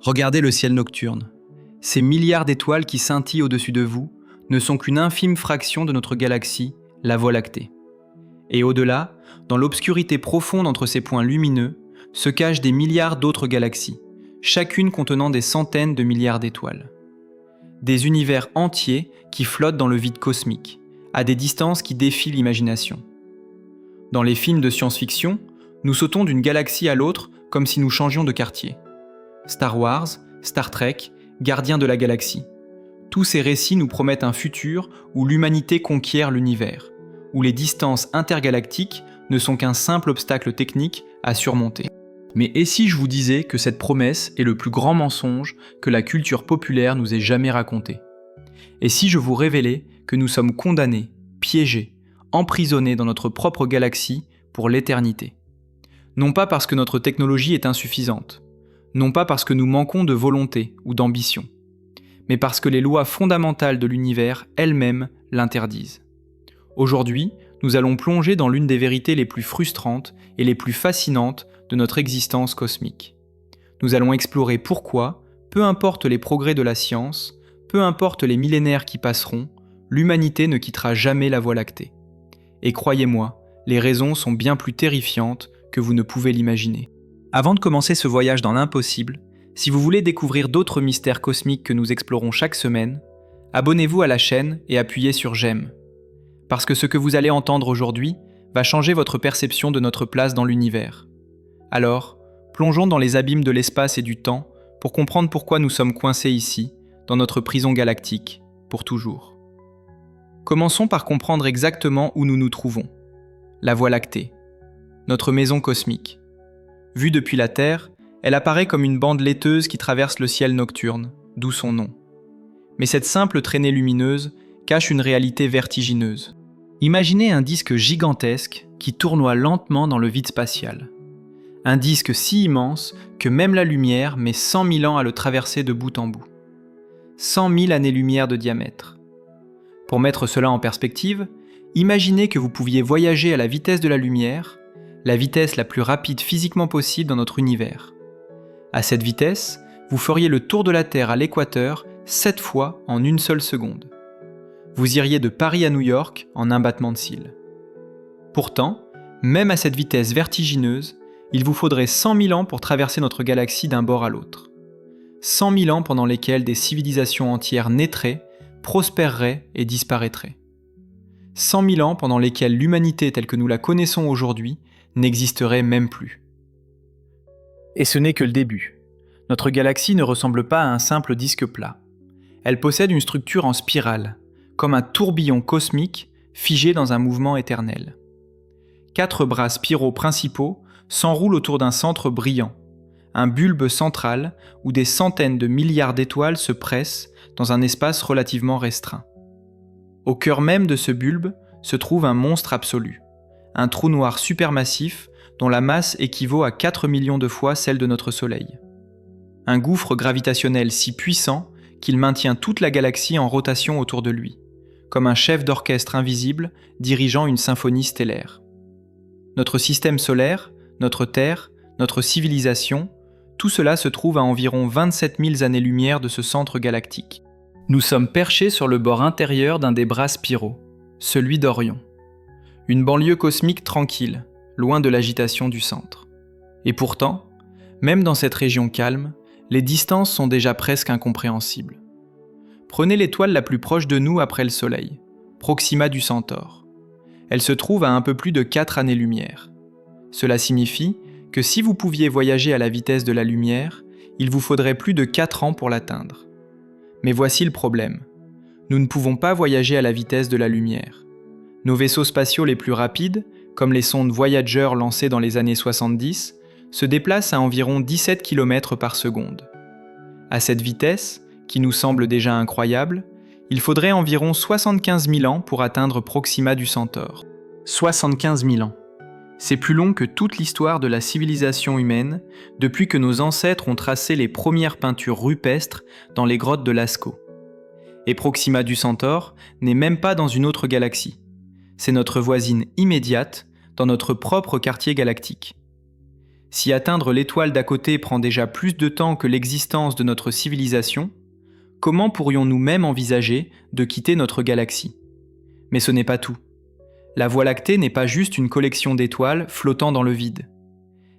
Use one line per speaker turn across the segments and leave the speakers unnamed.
Regardez le ciel nocturne. Ces milliards d'étoiles qui scintillent au-dessus de vous ne sont qu'une infime fraction de notre galaxie, la Voie lactée. Et au-delà, dans l'obscurité profonde entre ces points lumineux, se cachent des milliards d'autres galaxies, chacune contenant des centaines de milliards d'étoiles. Des univers entiers qui flottent dans le vide cosmique, à des distances qui défient l'imagination. Dans les films de science-fiction, nous sautons d'une galaxie à l'autre comme si nous changions de quartier. Star Wars, Star Trek, Gardiens de la Galaxie. Tous ces récits nous promettent un futur où l'humanité conquiert l'univers, où les distances intergalactiques ne sont qu'un simple obstacle technique à surmonter. Mais et si je vous disais que cette promesse est le plus grand mensonge que la culture populaire nous ait jamais raconté? Et si je vous révélais que nous sommes condamnés, piégés, emprisonnés dans notre propre galaxie pour l'éternité? Non pas parce que notre technologie est insuffisante, non pas parce que nous manquons de volonté ou d'ambition, mais parce que les lois fondamentales de l'univers elles-mêmes l'interdisent. Aujourd'hui, nous allons plonger dans l'une des vérités les plus frustrantes et les plus fascinantes de notre existence cosmique. Nous allons explorer pourquoi, peu importe les progrès de la science, peu importe les millénaires qui passeront, l'humanité ne quittera jamais la Voie lactée. Et croyez-moi, les raisons sont bien plus terrifiantes que vous ne pouvez l'imaginer. Avant de commencer ce voyage dans l'impossible, si vous voulez découvrir d'autres mystères cosmiques que nous explorons chaque semaine, abonnez-vous à la chaîne et appuyez sur j'aime. Parce que ce que vous allez entendre aujourd'hui va changer votre perception de notre place dans l'univers. Alors, plongeons dans les abîmes de l'espace et du temps pour comprendre pourquoi nous sommes coincés ici, dans notre prison galactique, pour toujours. Commençons par comprendre exactement où nous nous trouvons. La Voie lactée, notre maison cosmique. Vue depuis la Terre, elle apparaît comme une bande laiteuse qui traverse le ciel nocturne, d'où son nom. Mais cette simple traînée lumineuse cache une réalité vertigineuse. Imaginez un disque gigantesque qui tournoie lentement dans le vide spatial. Un disque si immense que même la lumière met 100 000 ans à le traverser de bout en bout. 100 000 années-lumière de diamètre. Pour mettre cela en perspective, imaginez que vous pouviez voyager à la vitesse de la lumière, la vitesse la plus rapide physiquement possible dans notre univers. À cette vitesse, vous feriez le tour de la Terre à l'équateur 7 fois en une seule seconde. Vous iriez de Paris à New York en un battement de cils. Pourtant, même à cette vitesse vertigineuse, il vous faudrait 100 000 ans pour traverser notre galaxie d'un bord à l'autre. 100 000 ans pendant lesquels des civilisations entières naîtraient, prospéreraient et disparaîtraient. 100 000 ans pendant lesquels l'humanité telle que nous la connaissons aujourd'hui n'existerait même plus. Et ce n'est que le début. Notre galaxie ne ressemble pas à un simple disque plat. Elle possède une structure en spirale, comme un tourbillon cosmique figé dans un mouvement éternel. 4 bras spiraux principaux s'enroulent autour d'un centre brillant, un bulbe central où des centaines de milliards d'étoiles se pressent dans un espace relativement restreint. Au cœur même de ce bulbe se trouve un monstre absolu, un trou noir supermassif dont la masse équivaut à 4 millions de fois celle de notre Soleil. Un gouffre gravitationnel si puissant qu'il maintient toute la galaxie en rotation autour de lui, comme un chef d'orchestre invisible dirigeant une symphonie stellaire. Notre système solaire, notre Terre, notre civilisation, tout cela se trouve à environ 27 000 années-lumière de ce centre galactique. Nous sommes perchés sur le bord intérieur d'un des bras spiraux, celui d'Orion. Une banlieue cosmique tranquille, loin de l'agitation du centre. Et pourtant, même dans cette région calme, les distances sont déjà presque incompréhensibles. Prenez l'étoile la plus proche de nous après le Soleil, Proxima du Centaure. Elle se trouve à un peu plus de 4 années-lumière. Cela signifie que si vous pouviez voyager à la vitesse de la lumière, il vous faudrait plus de 4 ans pour l'atteindre. Mais voici le problème. Nous ne pouvons pas voyager à la vitesse de la lumière. Nos vaisseaux spatiaux les plus rapides, comme les sondes Voyager lancées dans les années 70, se déplacent à environ 17 km par seconde. À cette vitesse, qui nous semble déjà incroyable, il faudrait environ 75 000 ans pour atteindre Proxima du Centaure. 75 000 ans. C'est plus long que toute l'histoire de la civilisation humaine, depuis que nos ancêtres ont tracé les premières peintures rupestres dans les grottes de Lascaux. Et Proxima du Centaure n'est même pas dans une autre galaxie. C'est notre voisine immédiate, dans notre propre quartier galactique. Si atteindre l'étoile d'à côté prend déjà plus de temps que l'existence de notre civilisation, comment pourrions-nous même envisager de quitter notre galaxie ? Mais ce n'est pas tout. La Voie lactée n'est pas juste une collection d'étoiles flottant dans le vide.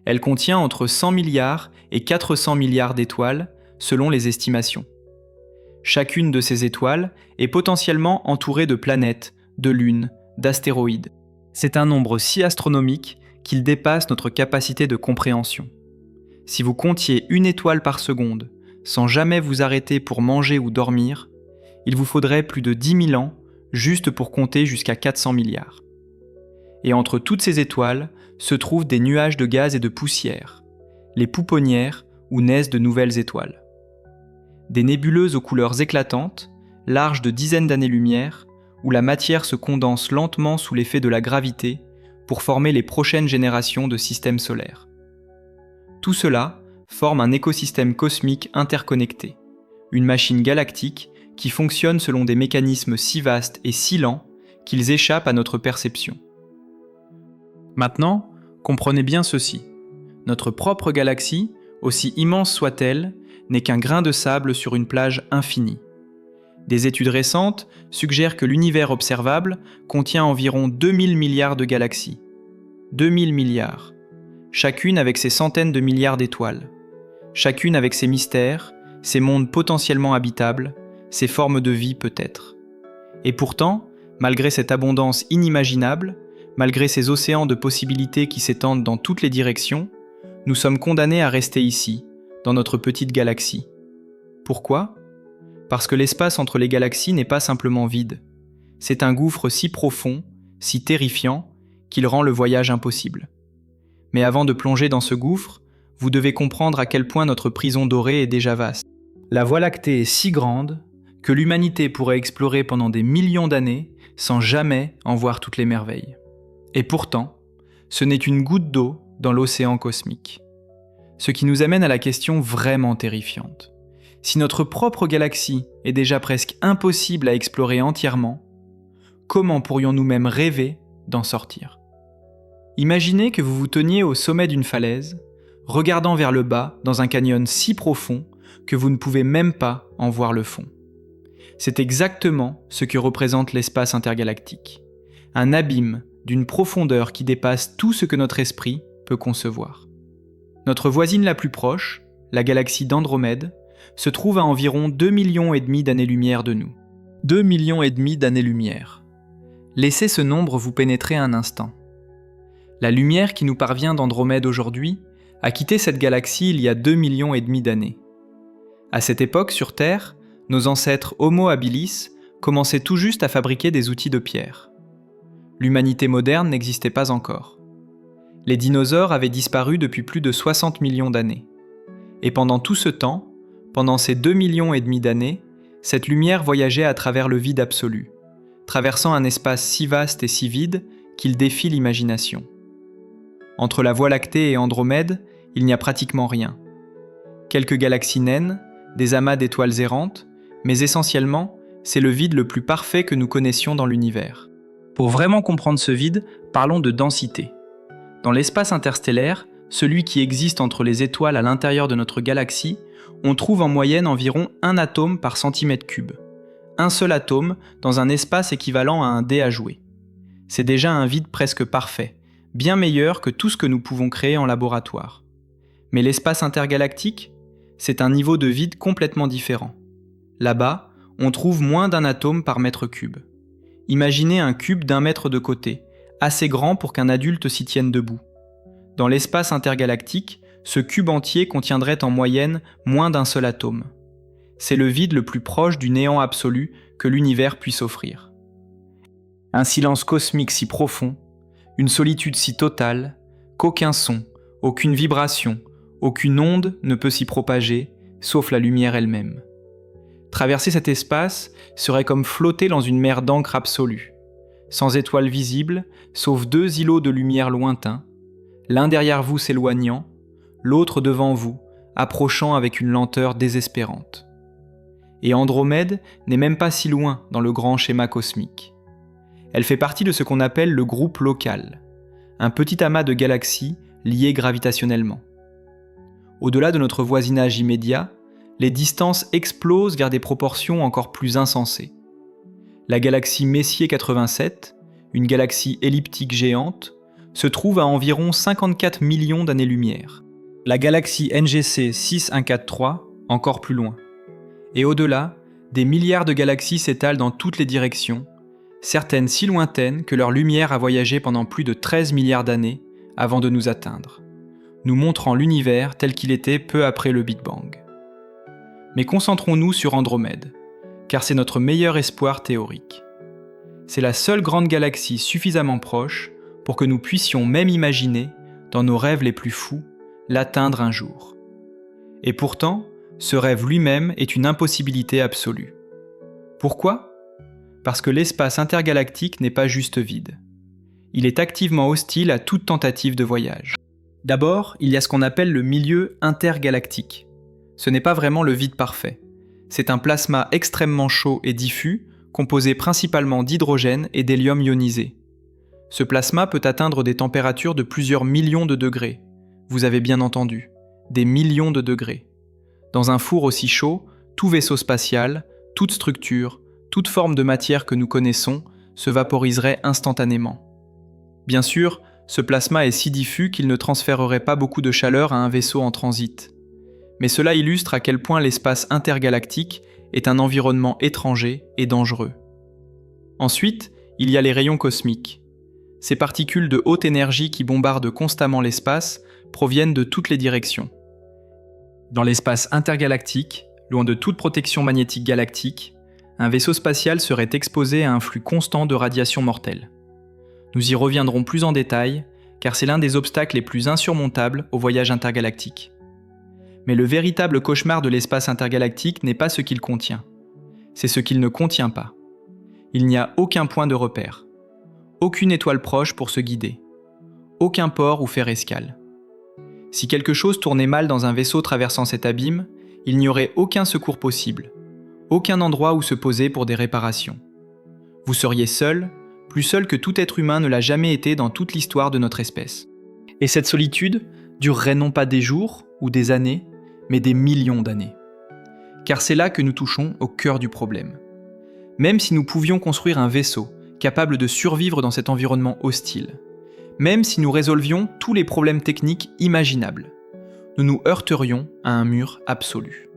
Elle contient entre 100 milliards et 400 milliards d'étoiles, selon les estimations. Chacune de ces étoiles est potentiellement entourée de planètes, de lunes, d'astéroïdes. C'est un nombre si astronomique qu'il dépasse notre capacité de compréhension. Si vous comptiez une étoile par seconde, sans jamais vous arrêter pour manger ou dormir, il vous faudrait plus de 10 000 ans juste pour compter jusqu'à 400 milliards. Et entre toutes ces étoiles se trouvent des nuages de gaz et de poussière, les pouponnières où naissent de nouvelles étoiles. Des nébuleuses aux couleurs éclatantes, larges de dizaines d'années-lumière, où la matière se condense lentement sous l'effet de la gravité pour former les prochaines générations de systèmes solaires. Tout cela forme un écosystème cosmique interconnecté, une machine galactique qui fonctionne selon des mécanismes si vastes et si lents qu'ils échappent à notre perception. Maintenant, comprenez bien ceci. Notre propre galaxie, aussi immense soit-elle, n'est qu'un grain de sable sur une plage infinie. Des études récentes suggèrent que l'univers observable contient environ 2000 milliards de galaxies. 2000 milliards. Chacune avec ses centaines de milliards d'étoiles. Chacune avec ses mystères, ses mondes potentiellement habitables, ses formes de vie peut-être. Et pourtant, malgré cette abondance inimaginable, malgré ces océans de possibilités qui s'étendent dans toutes les directions, nous sommes condamnés à rester ici, dans notre petite galaxie. Pourquoi ? Parce que l'espace entre les galaxies n'est pas simplement vide. C'est un gouffre si profond, si terrifiant, qu'il rend le voyage impossible. Mais avant de plonger dans ce gouffre, vous devez comprendre à quel point notre prison dorée est déjà vaste. La Voie lactée est si grande que l'humanité pourrait explorer pendant des millions d'années sans jamais en voir toutes les merveilles. Et pourtant, ce n'est qu'une goutte d'eau dans l'océan cosmique. Ce qui nous amène à la question vraiment terrifiante. Si notre propre galaxie est déjà presque impossible à explorer entièrement, comment pourrions-nous même rêver d'en sortir ? Imaginez que vous vous teniez au sommet d'une falaise, regardant vers le bas dans un canyon si profond que vous ne pouvez même pas en voir le fond. C'est exactement ce que représente l'espace intergalactique. Un abîme d'une profondeur qui dépasse tout ce que notre esprit peut concevoir. Notre voisine la plus proche, la galaxie d'Andromède, se trouve à environ 2,5 millions d'années-lumière de nous. 2,5 millions d'années-lumière. Laissez ce nombre vous pénétrer un instant. La lumière qui nous parvient d'Andromède aujourd'hui a quitté cette galaxie il y a 2,5 millions d'années. À cette époque, sur Terre, nos ancêtres Homo habilis commençaient tout juste à fabriquer des outils de pierre. L'humanité moderne n'existait pas encore. Les dinosaures avaient disparu depuis plus de 60 millions d'années. Et pendant tout ce temps, pendant ces 2,5 millions d'années, cette lumière voyageait à travers le vide absolu, traversant un espace si vaste et si vide qu'il défie l'imagination. Entre la Voie lactée et Andromède, il n'y a pratiquement rien. Quelques galaxies naines, des amas d'étoiles errantes, mais essentiellement, c'est le vide le plus parfait que nous connaissions dans l'univers. Pour vraiment comprendre ce vide, parlons de densité. Dans l'espace interstellaire, celui qui existe entre les étoiles à l'intérieur de notre galaxie, on trouve en moyenne environ 1 atome par centimètre cube. Un seul atome dans un espace équivalent à un dé à jouer. C'est déjà un vide presque parfait, bien meilleur que tout ce que nous pouvons créer en laboratoire. Mais l'espace intergalactique, c'est un niveau de vide complètement différent. Là-bas, on trouve moins d'1 atome par mètre cube. Imaginez un cube d'1 mètre de côté, assez grand pour qu'un adulte s'y tienne debout. Dans l'espace intergalactique, ce cube entier contiendrait en moyenne moins d'1 seul atome. C'est le vide le plus proche du néant absolu que l'univers puisse offrir. Un silence cosmique si profond, une solitude si totale, qu'aucun son, aucune vibration, aucune onde ne peut s'y propager, sauf la lumière elle-même. Traverser cet espace serait comme flotter dans une mer d'encre absolue, sans étoiles visibles, sauf 2 îlots de lumière lointains, l'un derrière vous s'éloignant, l'autre devant vous, approchant avec une lenteur désespérante. Et Andromède n'est même pas si loin dans le grand schéma cosmique. Elle fait partie de ce qu'on appelle le groupe local, un petit amas de galaxies liés gravitationnellement. Au-delà de notre voisinage immédiat, les distances explosent vers des proportions encore plus insensées. La galaxie Messier 87, une galaxie elliptique géante, se trouve à environ 54 millions d'années-lumière. La galaxie NGC 6143, encore plus loin. Et au-delà, des milliards de galaxies s'étalent dans toutes les directions, certaines si lointaines que leur lumière a voyagé pendant plus de 13 milliards d'années avant de nous atteindre, nous montrant l'univers tel qu'il était peu après le Big Bang. Mais concentrons-nous sur Andromède, car c'est notre meilleur espoir théorique. C'est la seule grande galaxie suffisamment proche pour que nous puissions même imaginer, dans nos rêves les plus fous, l'atteindre un jour. Et pourtant, ce rêve lui-même est une impossibilité absolue. Pourquoi ? Parce que l'espace intergalactique n'est pas juste vide. Il est activement hostile à toute tentative de voyage. D'abord, il y a ce qu'on appelle le milieu intergalactique. Ce n'est pas vraiment le vide parfait. C'est un plasma extrêmement chaud et diffus, composé principalement d'hydrogène et d'hélium ionisé. Ce plasma peut atteindre des températures de plusieurs millions de degrés. Vous avez bien entendu, des millions de degrés. Dans un four aussi chaud, tout vaisseau spatial, toute structure, toute forme de matière que nous connaissons se vaporiserait instantanément. Bien sûr, ce plasma est si diffus qu'il ne transférerait pas beaucoup de chaleur à un vaisseau en transit. Mais cela illustre à quel point l'espace intergalactique est un environnement étranger et dangereux. Ensuite, il y a les rayons cosmiques. Ces particules de haute énergie qui bombardent constamment l'espace proviennent de toutes les directions. Dans l'espace intergalactique, loin de toute protection magnétique galactique, un vaisseau spatial serait exposé à un flux constant de radiation mortelle. Nous y reviendrons plus en détail, car c'est l'un des obstacles les plus insurmontables au voyage intergalactique. Mais le véritable cauchemar de l'espace intergalactique n'est pas ce qu'il contient. C'est ce qu'il ne contient pas. Il n'y a aucun point de repère. Aucune étoile proche pour se guider. Aucun port où faire escale. Si quelque chose tournait mal dans un vaisseau traversant cet abîme, il n'y aurait aucun secours possible. Aucun endroit où se poser pour des réparations. Vous seriez seul, plus seul que tout être humain ne l'a jamais été dans toute l'histoire de notre espèce. Et cette solitude durerait non pas des jours ou des années, mais des millions d'années. Car c'est là que nous touchons au cœur du problème. Même si nous pouvions construire un vaisseau capable de survivre dans cet environnement hostile, même si nous résolvions tous les problèmes techniques imaginables, nous nous heurterions à un mur absolu.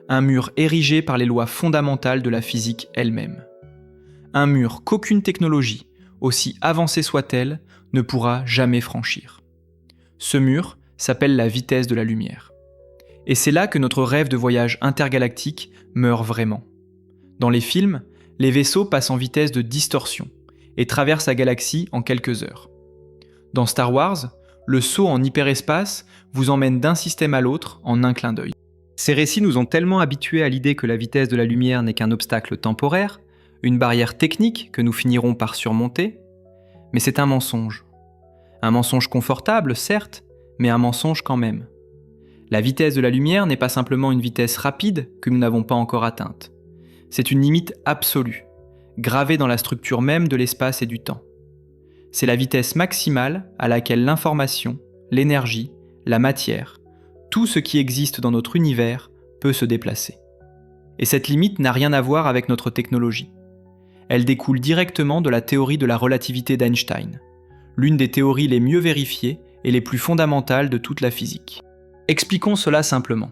Un mur érigé par les lois fondamentales de la physique elle-même. Un mur qu'aucune technologie, aussi avancée soit-elle, ne pourra jamais franchir. Ce mur s'appelle la vitesse de la lumière. Et c'est là que notre rêve de voyage intergalactique meurt vraiment. Dans les films, les vaisseaux passent en vitesse de distorsion et traversent la galaxie en quelques heures. Dans Star Wars, le saut en hyperespace vous emmène d'un système à l'autre en un clin d'œil. Ces récits nous ont tellement habitués à l'idée que la vitesse de la lumière n'est qu'un obstacle temporaire, une barrière technique que nous finirons par surmonter, mais c'est un mensonge. Un mensonge confortable, certes, mais un mensonge quand même. La vitesse de la lumière n'est pas simplement une vitesse rapide que nous n'avons pas encore atteinte. C'est une limite absolue, gravée dans la structure même de l'espace et du temps. C'est la vitesse maximale à laquelle l'information, l'énergie, la matière, tout ce qui existe dans notre univers peut se déplacer. Et cette limite n'a rien à voir avec notre technologie. Elle découle directement de la théorie de la relativité d'Einstein, l'une des théories les mieux vérifiées et les plus fondamentales de toute la physique. Expliquons cela simplement.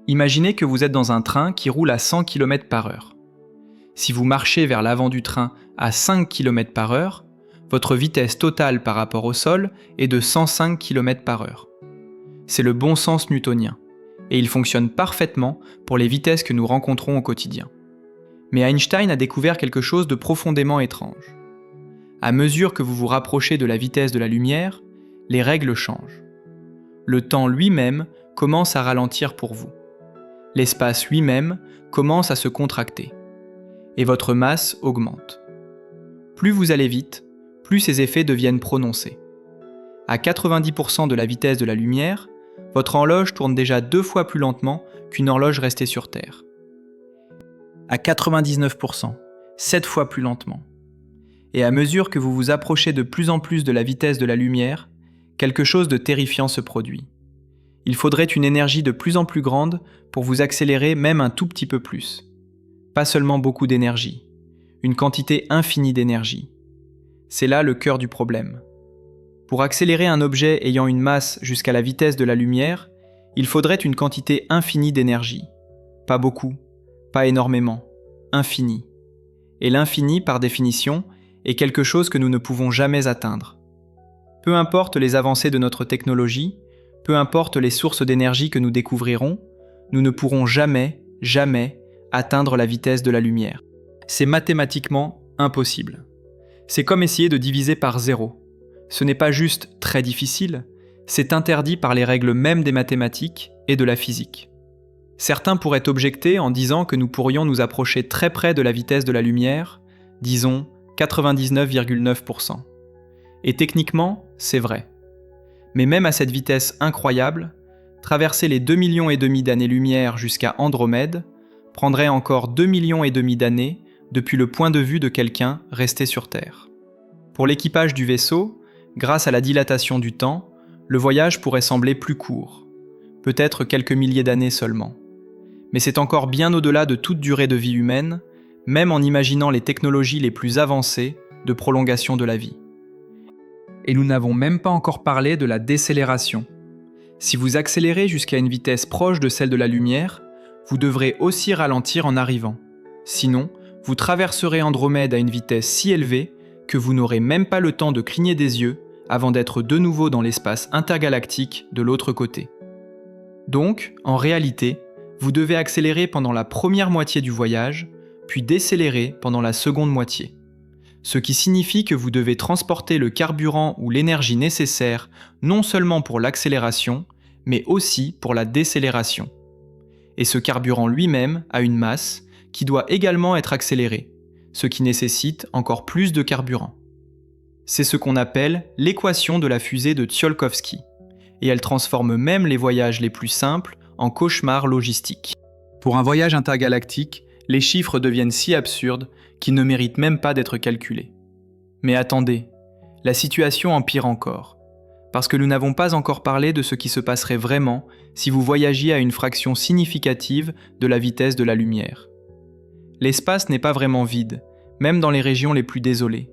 Imaginez que vous êtes dans un train qui roule à 100 km/h. Si vous marchez vers l'avant du train à 5 km/h, votre vitesse totale par rapport au sol est de 105 km/h. C'est le bon sens newtonien, et il fonctionne parfaitement pour les vitesses que nous rencontrons au quotidien. Mais Einstein a découvert quelque chose de profondément étrange. À mesure que vous vous rapprochez de la vitesse de la lumière, les règles changent. Le temps lui-même commence à ralentir pour vous. L'espace lui-même commence à se contracter. Et votre masse augmente. Plus vous allez vite, plus ces effets deviennent prononcés. À 90% de la vitesse de la lumière, votre horloge tourne déjà 2 fois plus lentement qu'une horloge restée sur Terre. À 99%, 7 fois plus lentement. Et à mesure que vous vous approchez de plus en plus de la vitesse de la lumière, quelque chose de terrifiant se produit. Il faudrait une énergie de plus en plus grande pour vous accélérer même un tout petit peu plus. Pas seulement beaucoup d'énergie, une quantité infinie d'énergie. C'est là le cœur du problème. Pour accélérer un objet ayant une masse jusqu'à la vitesse de la lumière, il faudrait une quantité infinie d'énergie. Pas beaucoup, pas énormément, infini. Et l'infini, par définition, est quelque chose que nous ne pouvons jamais atteindre. Peu importe les avancées de notre technologie, peu importe les sources d'énergie que nous découvrirons, nous ne pourrons jamais atteindre la vitesse de la lumière. C'est mathématiquement impossible. C'est comme essayer de diviser par zéro. Ce n'est pas juste très difficile, c'est interdit par les règles mêmes des mathématiques et de la physique. Certains pourraient objecter en disant que nous pourrions nous approcher très près de la vitesse de la lumière, disons 99,9%. Et techniquement, c'est vrai. Mais même à cette vitesse incroyable, traverser les 2,5 millions d'années-lumière jusqu'à Andromède prendrait encore 2,5 millions d'années depuis le point de vue de quelqu'un resté sur Terre. Pour l'équipage du vaisseau, grâce à la dilatation du temps, le voyage pourrait sembler plus court, peut-être quelques milliers d'années seulement. Mais c'est encore bien au-delà de toute durée de vie humaine, même en imaginant les technologies les plus avancées de prolongation de la vie. Et nous n'avons même pas encore parlé de la décélération. Si vous accélérez jusqu'à une vitesse proche de celle de la lumière, vous devrez aussi ralentir en arrivant. Sinon, vous traverserez Andromède à une vitesse si élevée que vous n'aurez même pas le temps de cligner des yeux avant d'être de nouveau dans l'espace intergalactique de l'autre côté. Donc, en réalité, vous devez accélérer pendant la première moitié du voyage, puis décélérer pendant la seconde moitié. Ce qui signifie que vous devez transporter le carburant ou l'énergie nécessaire non seulement pour l'accélération, mais aussi pour la décélération. Et ce carburant lui-même a une masse qui doit également être accélérée, ce qui nécessite encore plus de carburant. C'est ce qu'on appelle l'équation de la fusée de Tsiolkovsky, et elle transforme même les voyages les plus simples en cauchemars logistiques. Pour un voyage intergalactique, les chiffres deviennent si absurdes qu'ils ne méritent même pas d'être calculés. Mais attendez, la situation empire encore, parce que nous n'avons pas encore parlé de ce qui se passerait vraiment si vous voyagiez à une fraction significative de la vitesse de la lumière. L'espace n'est pas vraiment vide, même dans les régions les plus désolées.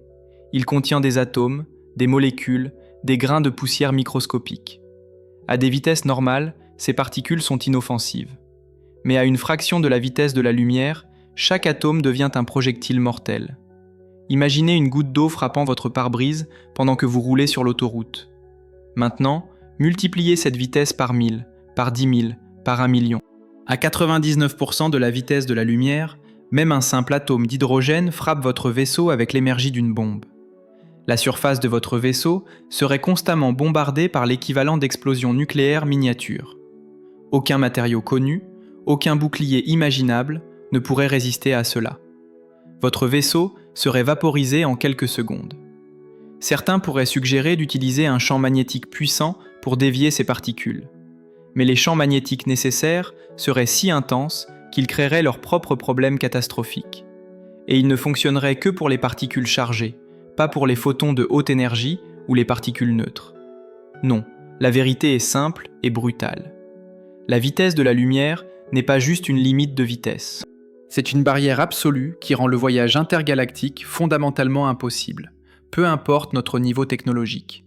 Il contient des atomes, des molécules, des grains de poussière microscopiques. À des vitesses normales, ces particules sont inoffensives. Mais à une fraction de la vitesse de la lumière, chaque atome devient un projectile mortel. Imaginez une goutte d'eau frappant votre pare-brise pendant que vous roulez sur l'autoroute. Maintenant, multipliez cette vitesse par 1000, par 10 000, par 1 million. À 99% de la vitesse de la lumière, même un simple atome d'hydrogène frappe votre vaisseau avec l'énergie d'une bombe. La surface de votre vaisseau serait constamment bombardée par l'équivalent d'explosions nucléaires miniatures. Aucun matériau connu, aucun bouclier imaginable ne pourrait résister à cela. Votre vaisseau serait vaporisé en quelques secondes. Certains pourraient suggérer d'utiliser un champ magnétique puissant pour dévier ces particules. Mais les champs magnétiques nécessaires seraient si intenses qu'ils créeraient leurs propres problèmes catastrophiques. Et ils ne fonctionneraient que pour les particules chargées, pas pour les photons de haute énergie ou les particules neutres. Non, la vérité est simple et brutale. La vitesse de la lumière n'est pas juste une limite de vitesse. C'est une barrière absolue qui rend le voyage intergalactique fondamentalement impossible, peu importe notre niveau technologique.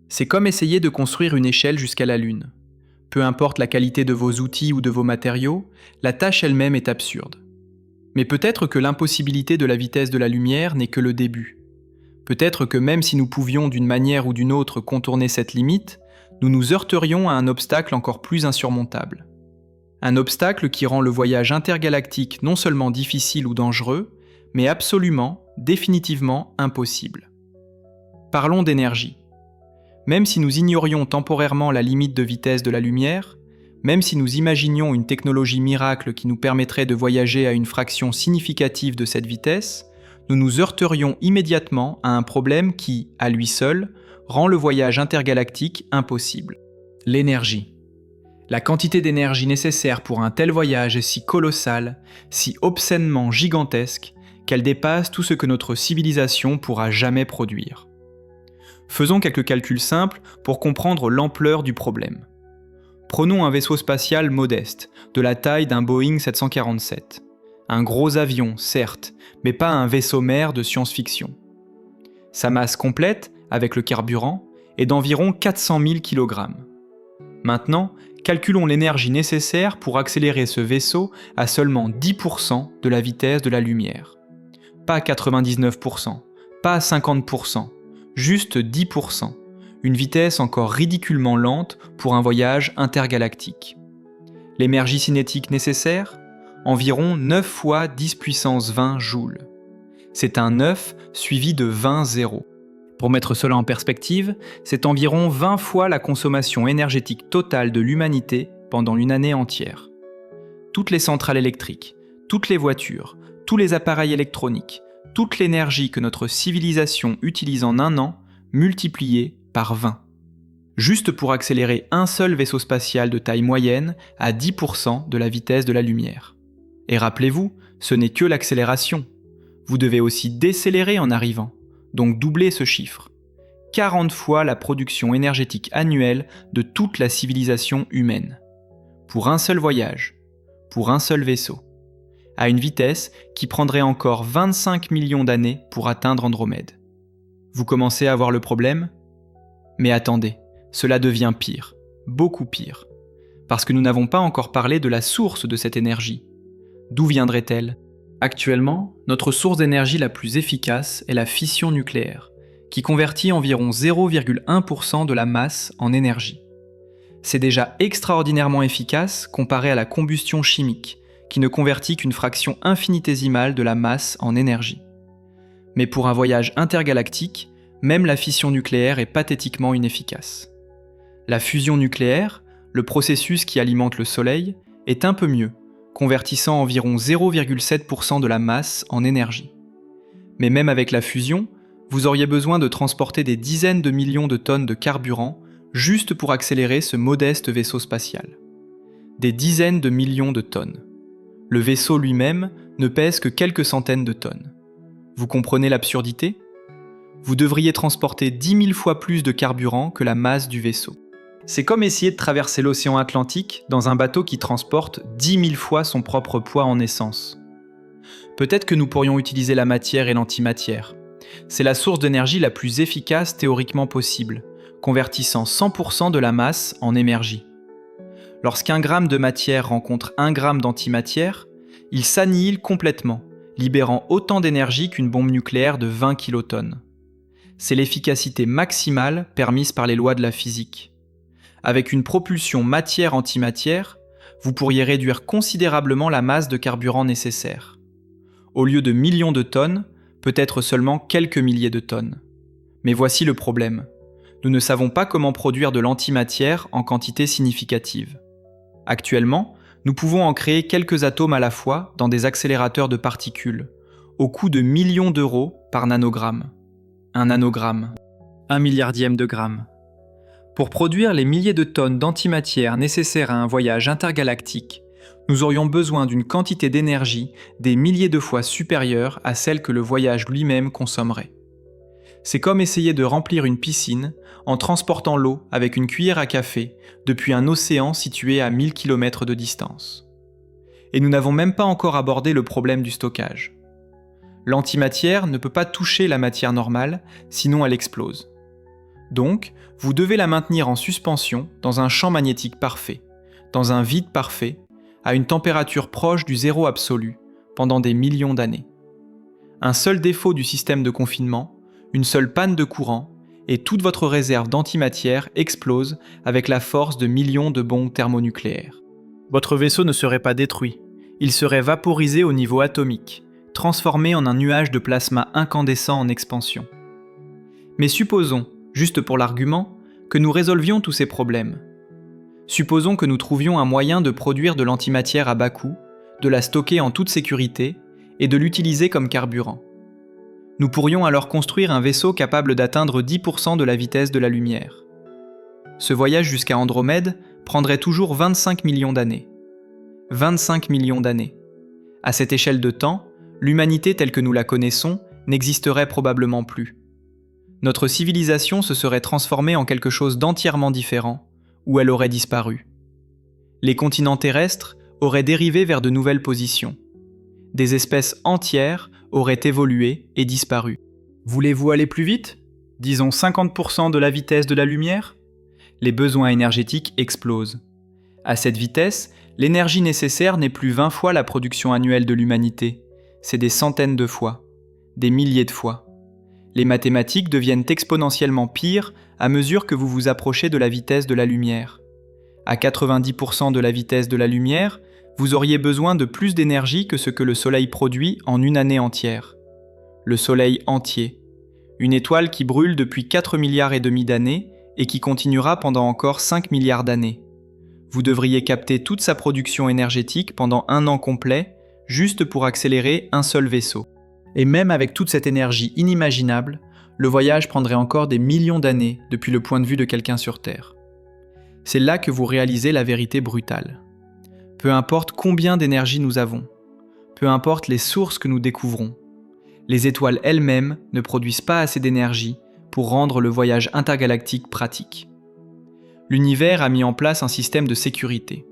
C'est comme essayer de construire une échelle jusqu'à la Lune. Peu importe la qualité de vos outils ou de vos matériaux, la tâche elle-même est absurde. Mais peut-être que l'impossibilité de la vitesse de la lumière n'est que le début. Peut-être que même si nous pouvions d'une manière ou d'une autre contourner cette limite, nous nous heurterions à un obstacle encore plus insurmontable. Un obstacle qui rend le voyage intergalactique non seulement difficile ou dangereux, mais absolument, définitivement impossible. Parlons d'énergie. Même si nous ignorions temporairement la limite de vitesse de la lumière, même si nous imaginions une technologie miracle qui nous permettrait de voyager à une fraction significative de cette vitesse, nous nous heurterions immédiatement à un problème qui, à lui seul, rend le voyage intergalactique impossible. L'énergie. La quantité d'énergie nécessaire pour un tel voyage est si colossale, si obscènement gigantesque, qu'elle dépasse tout ce que notre civilisation pourra jamais produire. Faisons quelques calculs simples pour comprendre l'ampleur du problème. Prenons un vaisseau spatial modeste, de la taille d'un Boeing 747. Un gros avion, certes, mais pas un vaisseau-mère de science-fiction. Sa masse complète, avec le carburant, est d'environ 400 000 kg. Maintenant, calculons l'énergie nécessaire pour accélérer ce vaisseau à seulement 10% de la vitesse de la lumière. Pas 99%, pas 50%, juste 10%. Une vitesse encore ridiculement lente pour un voyage intergalactique. L'énergie cinétique nécessaire ? Environ 9 fois 10 puissance 20 joules. C'est un 9 suivi de 20 zéros. Pour mettre cela en perspective, c'est environ 20 fois la consommation énergétique totale de l'humanité pendant une année entière. Toutes les centrales électriques, toutes les voitures, tous les appareils électroniques, toute l'énergie que notre civilisation utilise en un an, multipliée par 20. Juste pour accélérer un seul vaisseau spatial de taille moyenne à 10% de la vitesse de la lumière. Et rappelez-vous, ce n'est que l'accélération. Vous devez aussi décélérer en arrivant, donc doubler ce chiffre. 40 fois la production énergétique annuelle de toute la civilisation humaine. Pour un seul voyage, pour un seul vaisseau. À une vitesse qui prendrait encore 25 millions d'années pour atteindre Andromède. Vous commencez à voir le problème ? Mais attendez, cela devient pire, beaucoup pire. Parce que nous n'avons pas encore parlé de la source de cette énergie. D'où viendrait-elle ? Actuellement, notre source d'énergie la plus efficace est la fission nucléaire, qui convertit environ 0,1% de la masse en énergie. C'est déjà extraordinairement efficace comparé à la combustion chimique, qui ne convertit qu'une fraction infinitésimale de la masse en énergie. Mais pour un voyage intergalactique, même la fission nucléaire est pathétiquement inefficace. La fusion nucléaire, le processus qui alimente le Soleil, est un peu mieux, convertissant environ 0,7% de la masse en énergie. Mais même avec la fusion, vous auriez besoin de transporter des dizaines de millions de tonnes de carburant juste pour accélérer ce modeste vaisseau spatial. Des dizaines de millions de tonnes. Le vaisseau lui-même ne pèse que quelques centaines de tonnes. Vous comprenez l'absurdité ? Vous devriez transporter 10 000 fois plus de carburant que la masse du vaisseau. C'est comme essayer de traverser l'océan Atlantique dans un bateau qui transporte 10 000 fois son propre poids en essence. Peut-être que nous pourrions utiliser la matière et l'antimatière. C'est la source d'énergie la plus efficace théoriquement possible, convertissant 100% de la masse en énergie. Lorsqu'un gramme de matière rencontre 1 gramme d'antimatière, il s'annihile complètement, libérant autant d'énergie qu'une bombe nucléaire de 20 kilotonnes. C'est l'efficacité maximale permise par les lois de la physique. Avec une propulsion matière-antimatière, vous pourriez réduire considérablement la masse de carburant nécessaire. Au lieu de millions de tonnes, peut-être seulement quelques milliers de tonnes. Mais voici le problème. Nous ne savons pas comment produire de l'antimatière en quantité significative. Actuellement, nous pouvons en créer quelques atomes à la fois dans des accélérateurs de particules, au coût de millions d'euros par nanogramme. Un nanogramme, 1 milliardième de gramme. Pour produire les milliers de tonnes d'antimatière nécessaires à un voyage intergalactique, nous aurions besoin d'une quantité d'énergie des milliers de fois supérieure à celle que le voyage lui-même consommerait. C'est comme essayer de remplir une piscine en transportant l'eau avec une cuillère à café depuis un océan situé à 1000 km de distance. Et nous n'avons même pas encore abordé le problème du stockage. L'antimatière ne peut pas toucher la matière normale, sinon elle explose. Donc, vous devez la maintenir en suspension dans un champ magnétique parfait, dans un vide parfait, à une température proche du zéro absolu, pendant des millions d'années. Un seul défaut du système de confinement, une seule panne de courant, et toute votre réserve d'antimatière explose avec la force de millions de bombes thermonucléaires. Votre vaisseau ne serait pas détruit, il serait vaporisé au niveau atomique, transformé en un nuage de plasma incandescent en expansion. Mais supposons, juste pour l'argument, que nous résolvions tous ces problèmes. Supposons que nous trouvions un moyen de produire de l'antimatière à bas coût, de la stocker en toute sécurité et de l'utiliser comme carburant. Nous pourrions alors construire un vaisseau capable d'atteindre 10% de la vitesse de la lumière. Ce voyage jusqu'à Andromède prendrait toujours 25 millions d'années. 25 millions d'années. À cette échelle de temps, l'humanité telle que nous la connaissons n'existerait probablement plus. notre civilisation se serait transformée en quelque chose d'entièrement différent, ou elle aurait disparu. Les continents terrestres auraient dérivé vers de nouvelles positions. Des espèces entières auraient évolué et disparu. Voulez-vous aller plus vite ? Disons 50% de la vitesse de la lumière ? Les besoins énergétiques explosent. À cette vitesse, l'énergie nécessaire n'est plus 20 fois la production annuelle de l'humanité, c'est des centaines de fois, des milliers de fois. Les mathématiques deviennent exponentiellement pires à mesure que vous vous approchez de la vitesse de la lumière. À 90% de la vitesse de la lumière, vous auriez besoin de plus d'énergie que ce que le Soleil produit en une année entière. Le Soleil entier. Une étoile qui brûle depuis 4,5 milliards d'années et qui continuera pendant encore 5 milliards d'années. Vous devriez capter toute sa production énergétique pendant 1 an complet, juste pour accélérer un seul vaisseau. Et même avec toute cette énergie inimaginable, le voyage prendrait encore des millions d'années depuis le point de vue de quelqu'un sur Terre. C'est là que vous réalisez la vérité brutale. Peu importe combien d'énergie nous avons, peu importe les sources que nous découvrons, les étoiles elles-mêmes ne produisent pas assez d'énergie pour rendre le voyage intergalactique pratique. L'univers a mis en place un système de sécurité,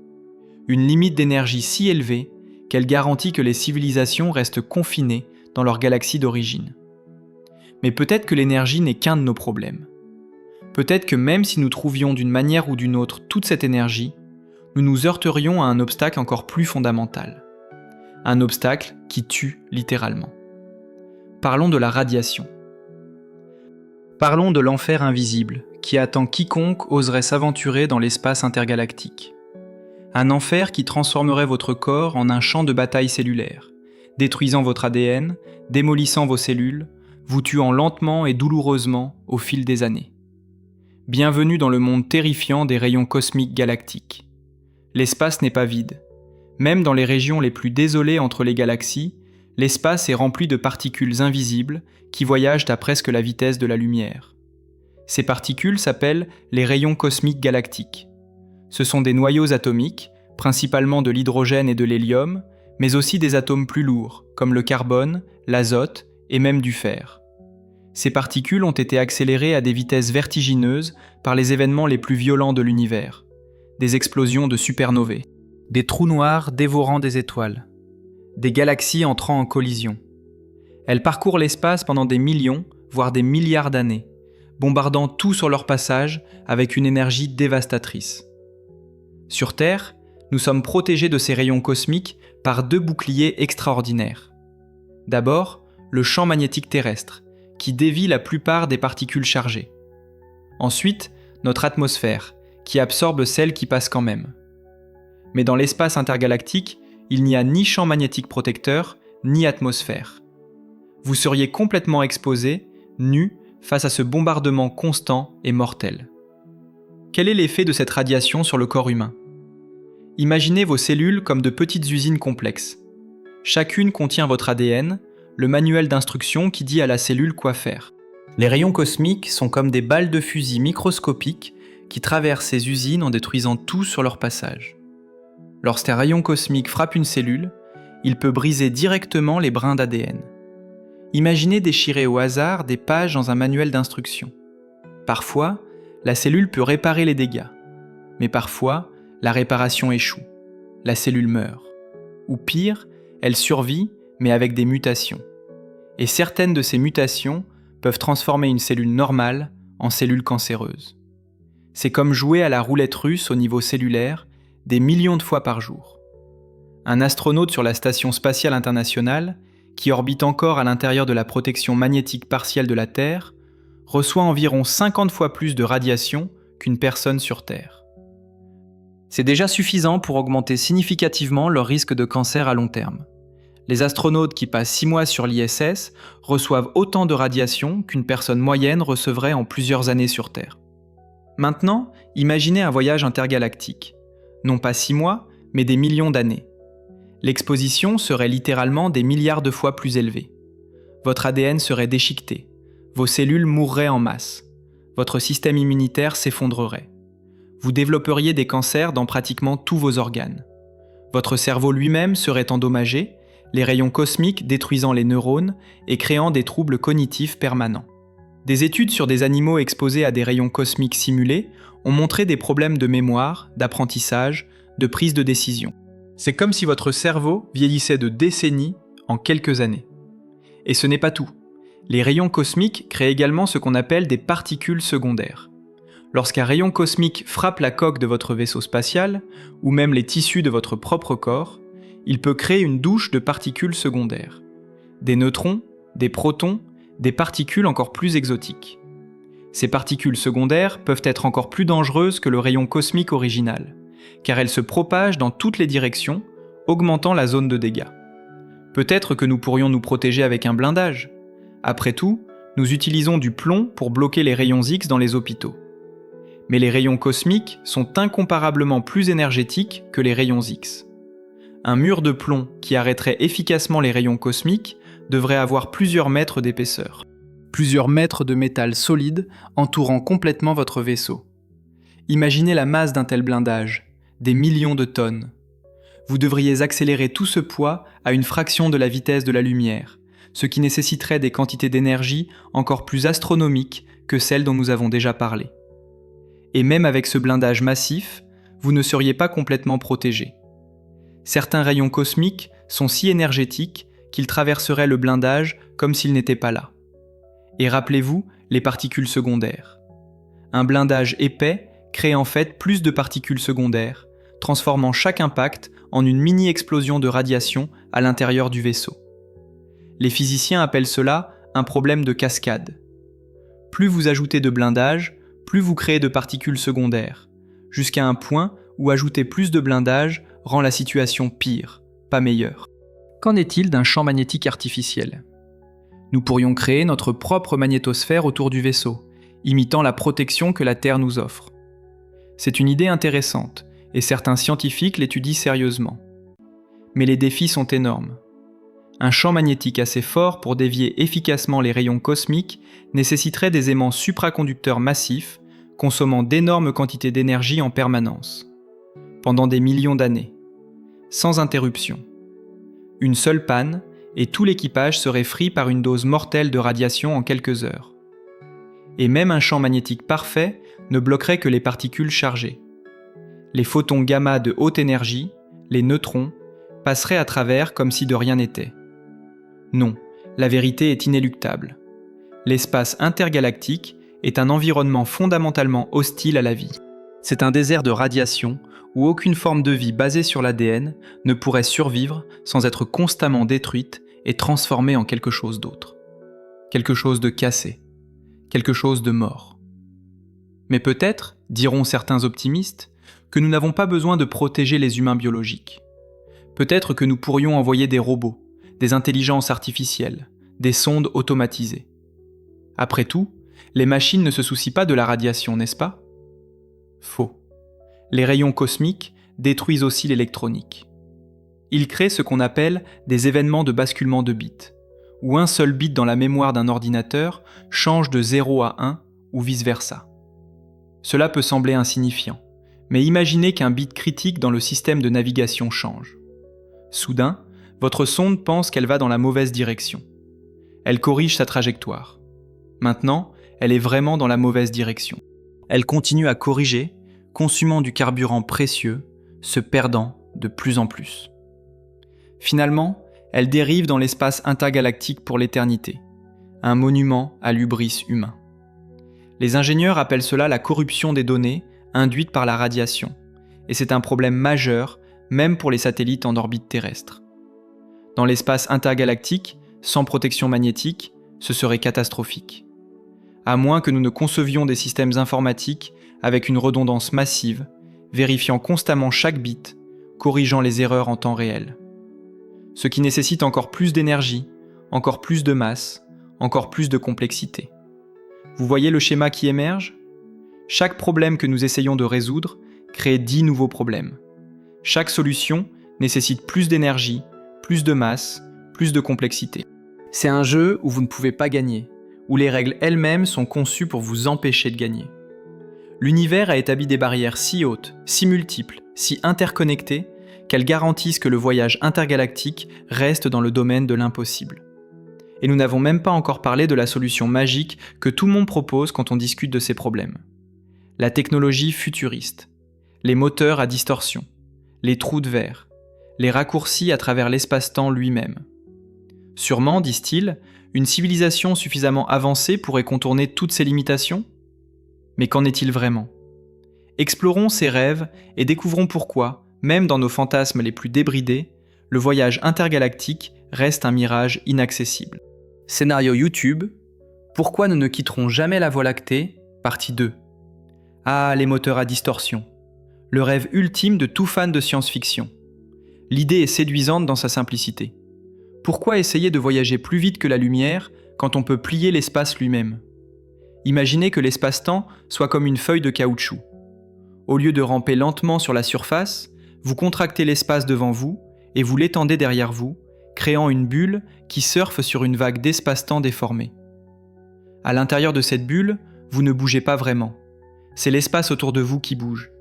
une limite d'énergie si élevée qu'elle garantit que les civilisations restent confinées dans leur galaxie d'origine. Mais peut-être que l'énergie n'est qu'un de nos problèmes. Peut-être que même si nous trouvions d'une manière ou d'une autre toute cette énergie, nous nous heurterions à un obstacle encore plus fondamental. Un obstacle qui tue littéralement. Parlons de la radiation. Parlons de l'enfer invisible qui attend quiconque oserait s'aventurer dans l'espace intergalactique. Un enfer qui transformerait votre corps en un champ de bataille cellulaire, détruisant votre ADN, démolissant vos cellules, vous tuant lentement et douloureusement au fil des années. Bienvenue dans le monde terrifiant des rayons cosmiques galactiques. L'espace n'est pas vide. Même dans les régions les plus désolées entre les galaxies, l'espace est rempli de particules invisibles qui voyagent à presque la vitesse de la lumière. Ces particules s'appellent les rayons cosmiques galactiques. Ce sont des noyaux atomiques, principalement de l'hydrogène et de l'hélium, mais aussi des atomes plus lourds, comme le carbone, l'azote et même du fer. Ces particules ont été accélérées à des vitesses vertigineuses par les événements les plus violents de l'univers. Des explosions de supernovae, des trous noirs dévorant des étoiles, des galaxies entrant en collision. Elles parcourent l'espace pendant des millions, voire des milliards d'années, bombardant tout sur leur passage avec une énergie dévastatrice. Sur Terre, nous sommes protégés de ces rayons cosmiques par 2 boucliers extraordinaires. D'abord, le champ magnétique terrestre, qui dévie la plupart des particules chargées. Ensuite, notre atmosphère, qui absorbe celles qui passent quand même. Mais dans l'espace intergalactique, il n'y a ni champ magnétique protecteur, ni atmosphère. Vous seriez complètement exposé, nu, face à ce bombardement constant et mortel. Quel est l'effet de cette radiation sur le corps humain ? Imaginez vos cellules comme de petites usines complexes. Chacune contient votre ADN, le manuel d'instruction qui dit à la cellule quoi faire. Les rayons cosmiques sont comme des balles de fusil microscopiques qui traversent ces usines en détruisant tout sur leur passage. Lorsqu'un rayon cosmique frappe une cellule, il peut briser directement les brins d'ADN. Imaginez déchirer au hasard des pages dans un manuel d'instruction. Parfois, la cellule peut réparer les dégâts, mais parfois, la réparation échoue. La cellule meurt. Ou pire, elle survit, mais avec des mutations. Et certaines de ces mutations peuvent transformer une cellule normale en cellule cancéreuse. C'est comme jouer à la roulette russe au niveau cellulaire des millions de fois par jour. Un astronaute sur la Station spatiale internationale, qui orbite encore à l'intérieur de la protection magnétique partielle de la Terre, reçoit environ 50 fois plus de radiation qu'une personne sur Terre. C'est déjà suffisant pour augmenter significativement leur risque de cancer à long terme. Les astronautes qui passent 6 mois sur l'ISS reçoivent autant de radiation qu'une personne moyenne recevrait en plusieurs années sur Terre. Maintenant, imaginez un voyage intergalactique. Non pas 6 mois, mais des millions d'années. L'exposition serait littéralement des milliards de fois plus élevée. Votre ADN serait déchiqueté, vos cellules mourraient en masse, votre système immunitaire s'effondrerait. Vous développeriez des cancers dans pratiquement tous vos organes. Votre cerveau lui-même serait endommagé, les rayons cosmiques détruisant les neurones et créant des troubles cognitifs permanents. Des études sur des animaux exposés à des rayons cosmiques simulés ont montré des problèmes de mémoire, d'apprentissage, de prise de décision. C'est comme si votre cerveau vieillissait de décennies en quelques années. Et ce n'est pas tout. Les rayons cosmiques créent également ce qu'on appelle des particules secondaires. Lorsqu'un rayon cosmique frappe la coque de votre vaisseau spatial, ou même les tissus de votre propre corps, il peut créer une douche de particules secondaires. Des neutrons, des protons, des particules encore plus exotiques. Ces particules secondaires peuvent être encore plus dangereuses que le rayon cosmique original, car elles se propagent dans toutes les directions, augmentant la zone de dégâts. Peut-être que nous pourrions nous protéger avec un blindage. Après tout, nous utilisons du plomb pour bloquer les rayons X dans les hôpitaux. Mais les rayons cosmiques sont incomparablement plus énergétiques que les rayons X. Un mur de plomb qui arrêterait efficacement les rayons cosmiques devrait avoir plusieurs mètres d'épaisseur. Plusieurs mètres de métal solide entourant complètement votre vaisseau. Imaginez la masse d'un tel blindage, des millions de tonnes. Vous devriez accélérer tout ce poids à une fraction de la vitesse de la lumière, ce qui nécessiterait des quantités d'énergie encore plus astronomiques que celles dont nous avons déjà parlé. Et même avec ce blindage massif, vous ne seriez pas complètement protégé. Certains rayons cosmiques sont si énergétiques qu'ils traverseraient le blindage comme s'ils n'étaient pas là. Et rappelez-vous les particules secondaires. Un blindage épais crée en fait plus de particules secondaires, transformant chaque impact en une mini-explosion de radiation à l'intérieur du vaisseau. Les physiciens appellent cela un problème de cascade. Plus vous ajoutez de blindage, plus vous créez de particules secondaires, jusqu'à un point où ajouter plus de blindage rend la situation pire, pas meilleure. Qu'en est-il d'un champ magnétique artificiel ? Nous pourrions créer notre propre magnétosphère autour du vaisseau, imitant la protection que la Terre nous offre. C'est une idée intéressante, et certains scientifiques l'étudient sérieusement. Mais les défis sont énormes. Un champ magnétique assez fort pour dévier efficacement les rayons cosmiques nécessiterait des aimants supraconducteurs massifs, consommant d'énormes quantités d'énergie en permanence, pendant des millions d'années, sans interruption. Une seule panne, et tout l'équipage serait frit par une dose mortelle de radiation en quelques heures. Et même un champ magnétique parfait ne bloquerait que les particules chargées. Les photons gamma de haute énergie, les neutrons, passeraient à travers comme si de rien n'était. Non, la vérité est inéluctable. L'espace intergalactique est un environnement fondamentalement hostile à la vie. C'est un désert de radiation où aucune forme de vie basée sur l'ADN ne pourrait survivre sans être constamment détruite et transformée en quelque chose d'autre. Quelque chose de cassé, quelque chose de mort. Mais peut-être, diront certains optimistes, que nous n'avons pas besoin de protéger les humains biologiques. Peut-être que nous pourrions envoyer des robots, des intelligences artificielles, des sondes automatisées. Après tout, les machines ne se soucient pas de la radiation, n'est-ce pas ? Faux. Les rayons cosmiques détruisent aussi l'électronique. Ils créent ce qu'on appelle des événements de basculement de bits, où un seul bit dans la mémoire d'un ordinateur change de 0 à 1 ou vice-versa. Cela peut sembler insignifiant, mais imaginez qu'un bit critique dans le système de navigation change. Soudain, votre sonde pense qu'elle va dans la mauvaise direction. Elle corrige sa trajectoire. Maintenant, elle est vraiment dans la mauvaise direction. Elle continue à corriger, consumant du carburant précieux, se perdant de plus en plus. Finalement, elle dérive dans l'espace intergalactique pour l'éternité, un monument à l'hubris humain. Les ingénieurs appellent cela la corruption des données induite par la radiation, et c'est un problème majeur même pour les satellites en orbite terrestre. Dans l'espace intergalactique, sans protection magnétique, ce serait catastrophique. À moins que nous ne concevions des systèmes informatiques avec une redondance massive, vérifiant constamment chaque bit, corrigeant les erreurs en temps réel. Ce qui nécessite encore plus d'énergie, encore plus de masse, encore plus de complexité. Vous voyez le schéma qui émerge ? Chaque problème que nous essayons de résoudre crée 10 nouveaux problèmes. Chaque solution nécessite plus d'énergie, plus de masse, plus de complexité. C'est un jeu où vous ne pouvez pas gagner, où les règles elles-mêmes sont conçues pour vous empêcher de gagner. L'univers a établi des barrières si hautes, si multiples, si interconnectées, qu'elles garantissent que le voyage intergalactique reste dans le domaine de l'impossible. Et nous n'avons même pas encore parlé de la solution magique que tout le monde propose quand on discute de ces problèmes. La technologie futuriste, les moteurs à distorsion, les trous de verre, les raccourcis à travers l'espace-temps lui-même. Sûrement, disent-ils, une civilisation suffisamment avancée pourrait contourner toutes ces limitations ? Mais qu'en est-il vraiment ? Explorons ces rêves et découvrons pourquoi, même dans nos fantasmes les plus débridés, le voyage intergalactique reste un mirage inaccessible. Scénario YouTube, pourquoi nous ne quitterons jamais la Voie lactée, partie 2. Ah, les moteurs à distorsion. Le rêve ultime de tout fan de science-fiction. L'idée est séduisante dans sa simplicité. Pourquoi essayer de voyager plus vite que la lumière quand on peut plier l'espace lui-même ? Imaginez que l'espace-temps soit comme une feuille de caoutchouc. Au lieu de ramper lentement sur la surface, vous contractez l'espace devant vous et vous l'étendez derrière vous, créant une bulle qui surfe sur une vague d'espace-temps déformée. À l'intérieur de cette bulle, vous ne bougez pas vraiment. C'est l'espace autour de vous qui bouge.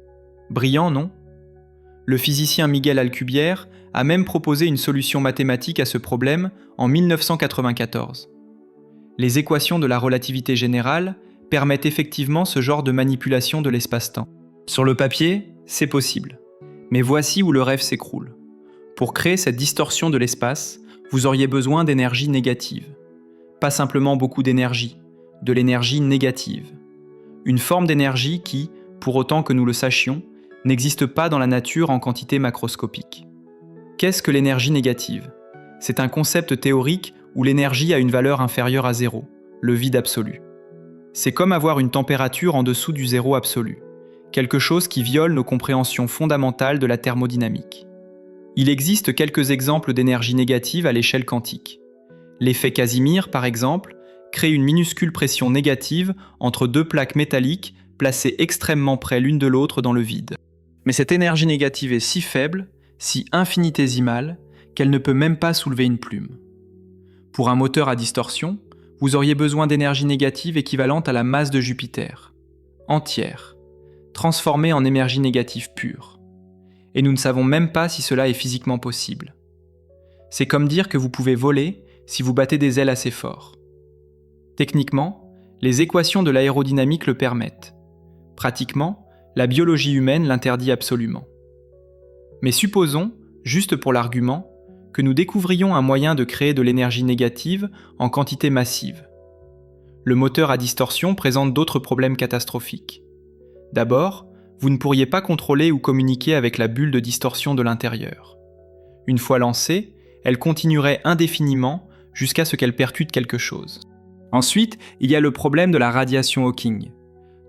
Brillant, non ? Le physicien Miguel Alcubierre a même proposé une solution mathématique à ce problème en 1994. Les équations de la relativité générale permettent effectivement ce genre de manipulation de l'espace-temps. Sur le papier, c'est possible. Mais voici où le rêve s'écroule. Pour créer cette distorsion de l'espace, vous auriez besoin d'énergie négative. Pas simplement beaucoup d'énergie, de l'énergie négative. Une forme d'énergie qui, pour autant que nous le sachions, n'existe pas dans la nature en quantité macroscopique. Qu'est-ce que l'énergie négative ? C'est un concept théorique où l'énergie a une valeur inférieure à zéro, le vide absolu. C'est comme avoir une température en dessous du zéro absolu, quelque chose qui viole nos compréhensions fondamentales de la thermodynamique. Il existe quelques exemples d'énergie négative à l'échelle quantique. L'effet Casimir, par exemple, crée une minuscule pression négative entre deux plaques métalliques placées extrêmement près l'une de l'autre dans le vide. Mais cette énergie négative est si faible, si infinitésimale, qu'elle ne peut même pas soulever une plume. Pour un moteur à distorsion, vous auriez besoin d'énergie négative équivalente à la masse de Jupiter, entière, transformée en énergie négative pure. Et nous ne savons même pas si cela est physiquement possible. C'est comme dire que vous pouvez voler si vous battez des ailes assez fort. Techniquement, les équations de l'aérodynamique le permettent. Pratiquement, la biologie humaine l'interdit absolument. Mais supposons, juste pour l'argument, que nous découvrions un moyen de créer de l'énergie négative en quantité massive. Le moteur à distorsion présente d'autres problèmes catastrophiques. D'abord, vous ne pourriez pas contrôler ou communiquer avec la bulle de distorsion de l'intérieur. Une fois lancée, elle continuerait indéfiniment jusqu'à ce qu'elle percute quelque chose. Ensuite, il y a le problème de la radiation Hawking.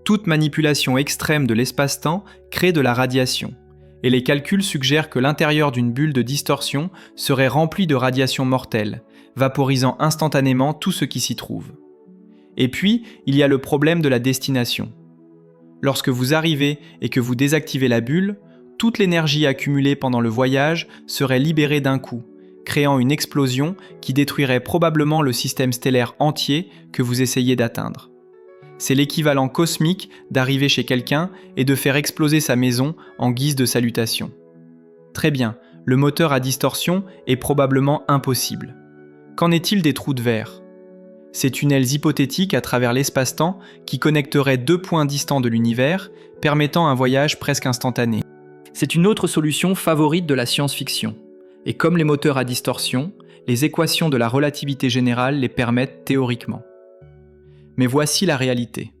Toute manipulation extrême de l'espace-temps crée de la radiation, et les calculs suggèrent que l'intérieur d'une bulle de distorsion serait rempli de radiation mortelle, vaporisant instantanément tout ce qui s'y trouve. Et puis, il y a le problème de la destination. Lorsque vous arrivez et que vous désactivez la bulle, toute l'énergie accumulée pendant le voyage serait libérée d'un coup, créant une explosion qui détruirait probablement le système stellaire entier que vous essayez d'atteindre. C'est l'équivalent cosmique d'arriver chez quelqu'un et de faire exploser sa maison en guise de salutation. Très bien, le moteur à distorsion est probablement impossible. Qu'en est-il des trous de verre ? Ces tunnels hypothétiques à travers l'espace-temps qui connecteraient deux points distants de l'univers, permettant un voyage presque instantané. C'est une autre solution favorite de la science-fiction. Et comme les moteurs à distorsion, les équations de la relativité générale les permettent théoriquement. Mais voici la réalité.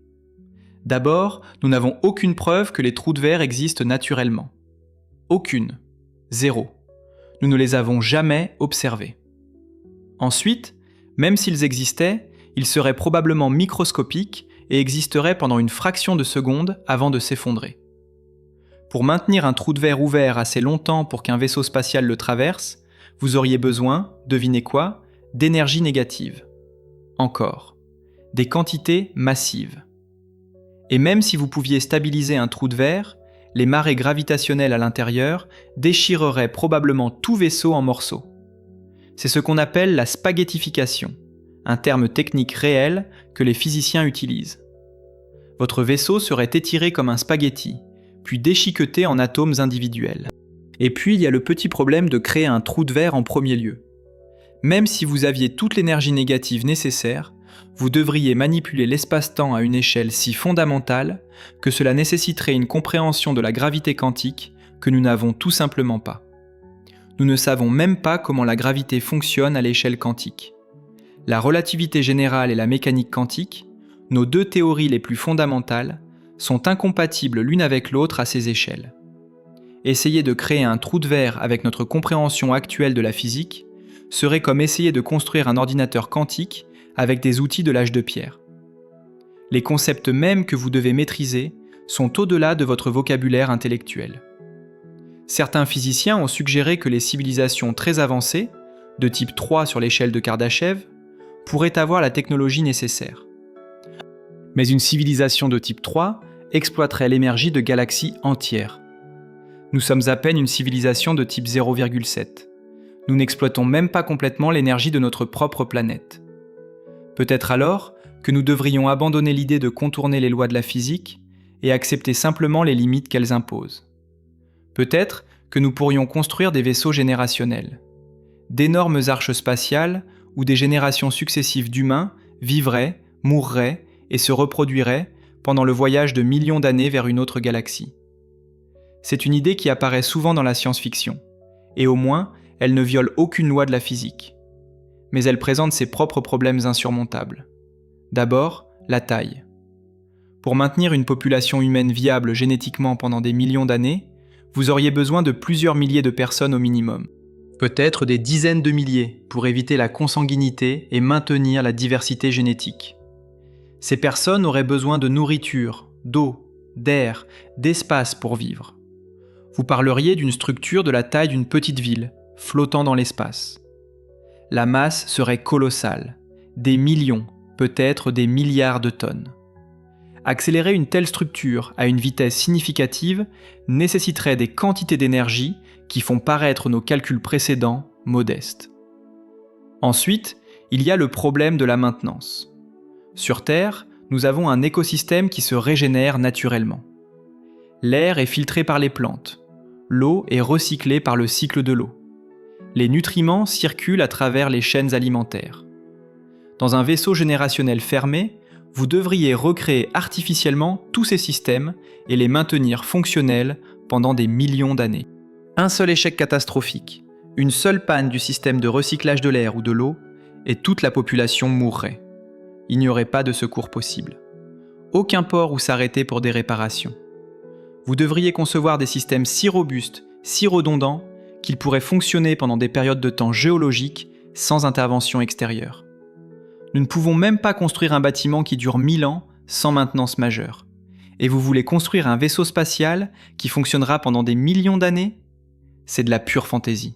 D'abord, nous n'avons aucune preuve que les trous de verre existent naturellement. Aucune. Zéro. Nous ne les avons jamais observés. Ensuite, même s'ils existaient, ils seraient probablement microscopiques et existeraient pendant une fraction de seconde avant de s'effondrer. Pour maintenir un trou de verre ouvert assez longtemps pour qu'un vaisseau spatial le traverse, vous auriez besoin, devinez quoi, d'énergie négative. Encore. Des quantités massives. Et même si vous pouviez stabiliser un trou de verre, les marées gravitationnelles à l'intérieur déchireraient probablement tout vaisseau en morceaux. C'est ce qu'on appelle la spaghettification, un terme technique réel que les physiciens utilisent. Votre vaisseau serait étiré comme un spaghetti, puis déchiqueté en atomes individuels. Et puis il y a le petit problème de créer un trou de verre en premier lieu. Même si vous aviez toute l'énergie négative nécessaire, vous devriez manipuler l'espace-temps à une échelle si fondamentale que cela nécessiterait une compréhension de la gravité quantique que nous n'avons tout simplement pas. Nous ne savons même pas comment la gravité fonctionne à l'échelle quantique. La relativité générale et la mécanique quantique, nos deux théories les plus fondamentales, sont incompatibles l'une avec l'autre à ces échelles. Essayer de créer un trou de verre avec notre compréhension actuelle de la physique serait comme essayer de construire un ordinateur quantique avec des outils de l'âge de pierre. Les concepts mêmes que vous devez maîtriser sont au-delà de votre vocabulaire intellectuel. Certains physiciens ont suggéré que les civilisations très avancées, de type 3 sur l'échelle de Kardashev, pourraient avoir la technologie nécessaire. Mais une civilisation de type 3 exploiterait l'énergie de galaxies entières. Nous sommes à peine une civilisation de type 0,7. Nous n'exploitons même pas complètement l'énergie de notre propre planète. Peut-être alors que nous devrions abandonner l'idée de contourner les lois de la physique et accepter simplement les limites qu'elles imposent. Peut-être que nous pourrions construire des vaisseaux générationnels, d'énormes arches spatiales où des générations successives d'humains vivraient, mourraient et se reproduiraient pendant le voyage de millions d'années vers une autre galaxie. C'est une idée qui apparaît souvent dans la science-fiction, et au moins, elle ne viole aucune loi de la physique. Mais elle présente ses propres problèmes insurmontables. D'abord, la taille. Pour maintenir une population humaine viable génétiquement pendant des millions d'années, vous auriez besoin de plusieurs milliers de personnes au minimum. Peut-être des dizaines de milliers pour éviter la consanguinité et maintenir la diversité génétique. Ces personnes auraient besoin de nourriture, d'eau, d'air, d'espace pour vivre. Vous parleriez d'une structure de la taille d'une petite ville, flottant dans l'espace. La masse serait colossale, des millions, peut-être des milliards de tonnes. Accélérer une telle structure à une vitesse significative nécessiterait des quantités d'énergie qui font paraître nos calculs précédents modestes. Ensuite, il y a le problème de la maintenance. Sur Terre, nous avons un écosystème qui se régénère naturellement. L'air est filtré par les plantes. L'eau est recyclée par le cycle de l'eau. Les nutriments circulent à travers les chaînes alimentaires. Dans un vaisseau générationnel fermé, vous devriez recréer artificiellement tous ces systèmes et les maintenir fonctionnels pendant des millions d'années. Un seul échec catastrophique, une seule panne du système de recyclage de l'air ou de l'eau, et toute la population mourrait. Il n'y aurait pas de secours possible. Aucun port où s'arrêter pour des réparations. Vous devriez concevoir des systèmes si robustes, si redondants, qu'ils pourraient fonctionner pendant des périodes de temps géologiques sans intervention extérieure. Nous ne pouvons même pas construire un bâtiment qui dure 1000 ans sans maintenance majeure. Et vous voulez construire un vaisseau spatial qui fonctionnera pendant des millions d'années ? C'est de la pure fantaisie.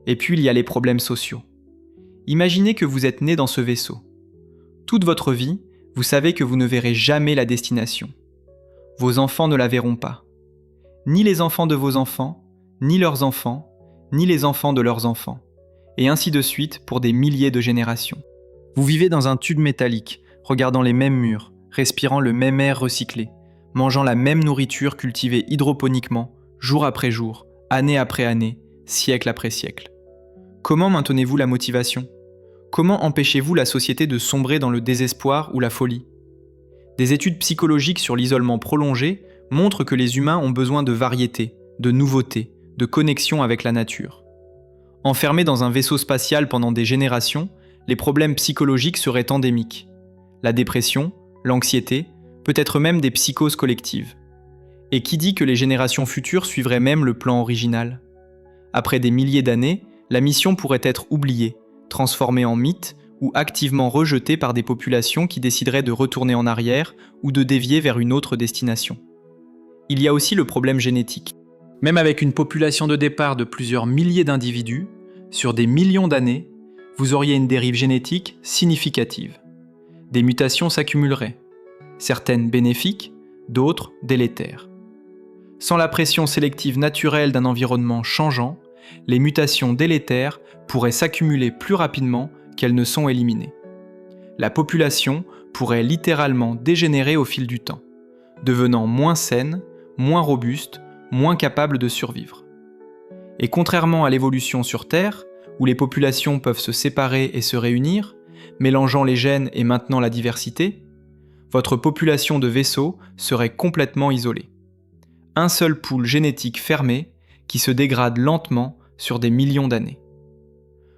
Et puis il y a les problèmes sociaux. Imaginez que vous êtes né dans ce vaisseau. Toute votre vie, vous savez que vous ne verrez jamais la destination. Vos enfants ne la verront pas. Ni les enfants de vos enfants, ni leurs enfants, ni les enfants de leurs enfants. Et ainsi de suite pour des milliers de générations. Vous vivez dans un tube métallique, regardant les mêmes murs, respirant le même air recyclé, mangeant la même nourriture cultivée hydroponiquement, jour après jour, année après année, siècle après siècle. Comment maintenez-vous la motivation ? Comment empêchez-vous la société de sombrer dans le désespoir ou la folie ? Des études psychologiques sur l'isolement prolongé montrent que les humains ont besoin de variété, de nouveauté, de connexion avec la nature. Enfermés dans un vaisseau spatial pendant des générations, les problèmes psychologiques seraient endémiques. La dépression, l'anxiété, peut-être même des psychoses collectives. Et qui dit que les générations futures suivraient même le plan original ? Après des milliers d'années, la mission pourrait être oubliée, transformée en mythe ou activement rejetée par des populations qui décideraient de retourner en arrière ou de dévier vers une autre destination. Il y a aussi le problème génétique. Même avec une population de départ de plusieurs milliers d'individus, sur des millions d'années, vous auriez une dérive génétique significative. Des mutations s'accumuleraient, certaines bénéfiques, d'autres délétères. Sans la pression sélective naturelle d'un environnement changeant, les mutations délétères pourraient s'accumuler plus rapidement qu'elles ne sont éliminées. La population pourrait littéralement dégénérer au fil du temps, devenant moins saine, moins robuste, moins capable de survivre. Et contrairement à l'évolution sur Terre, où les populations peuvent se séparer et se réunir, mélangeant les gènes et maintenant la diversité, votre population de vaisseaux serait complètement isolée. Un seul pool génétique fermé qui se dégrade lentement sur des millions d'années.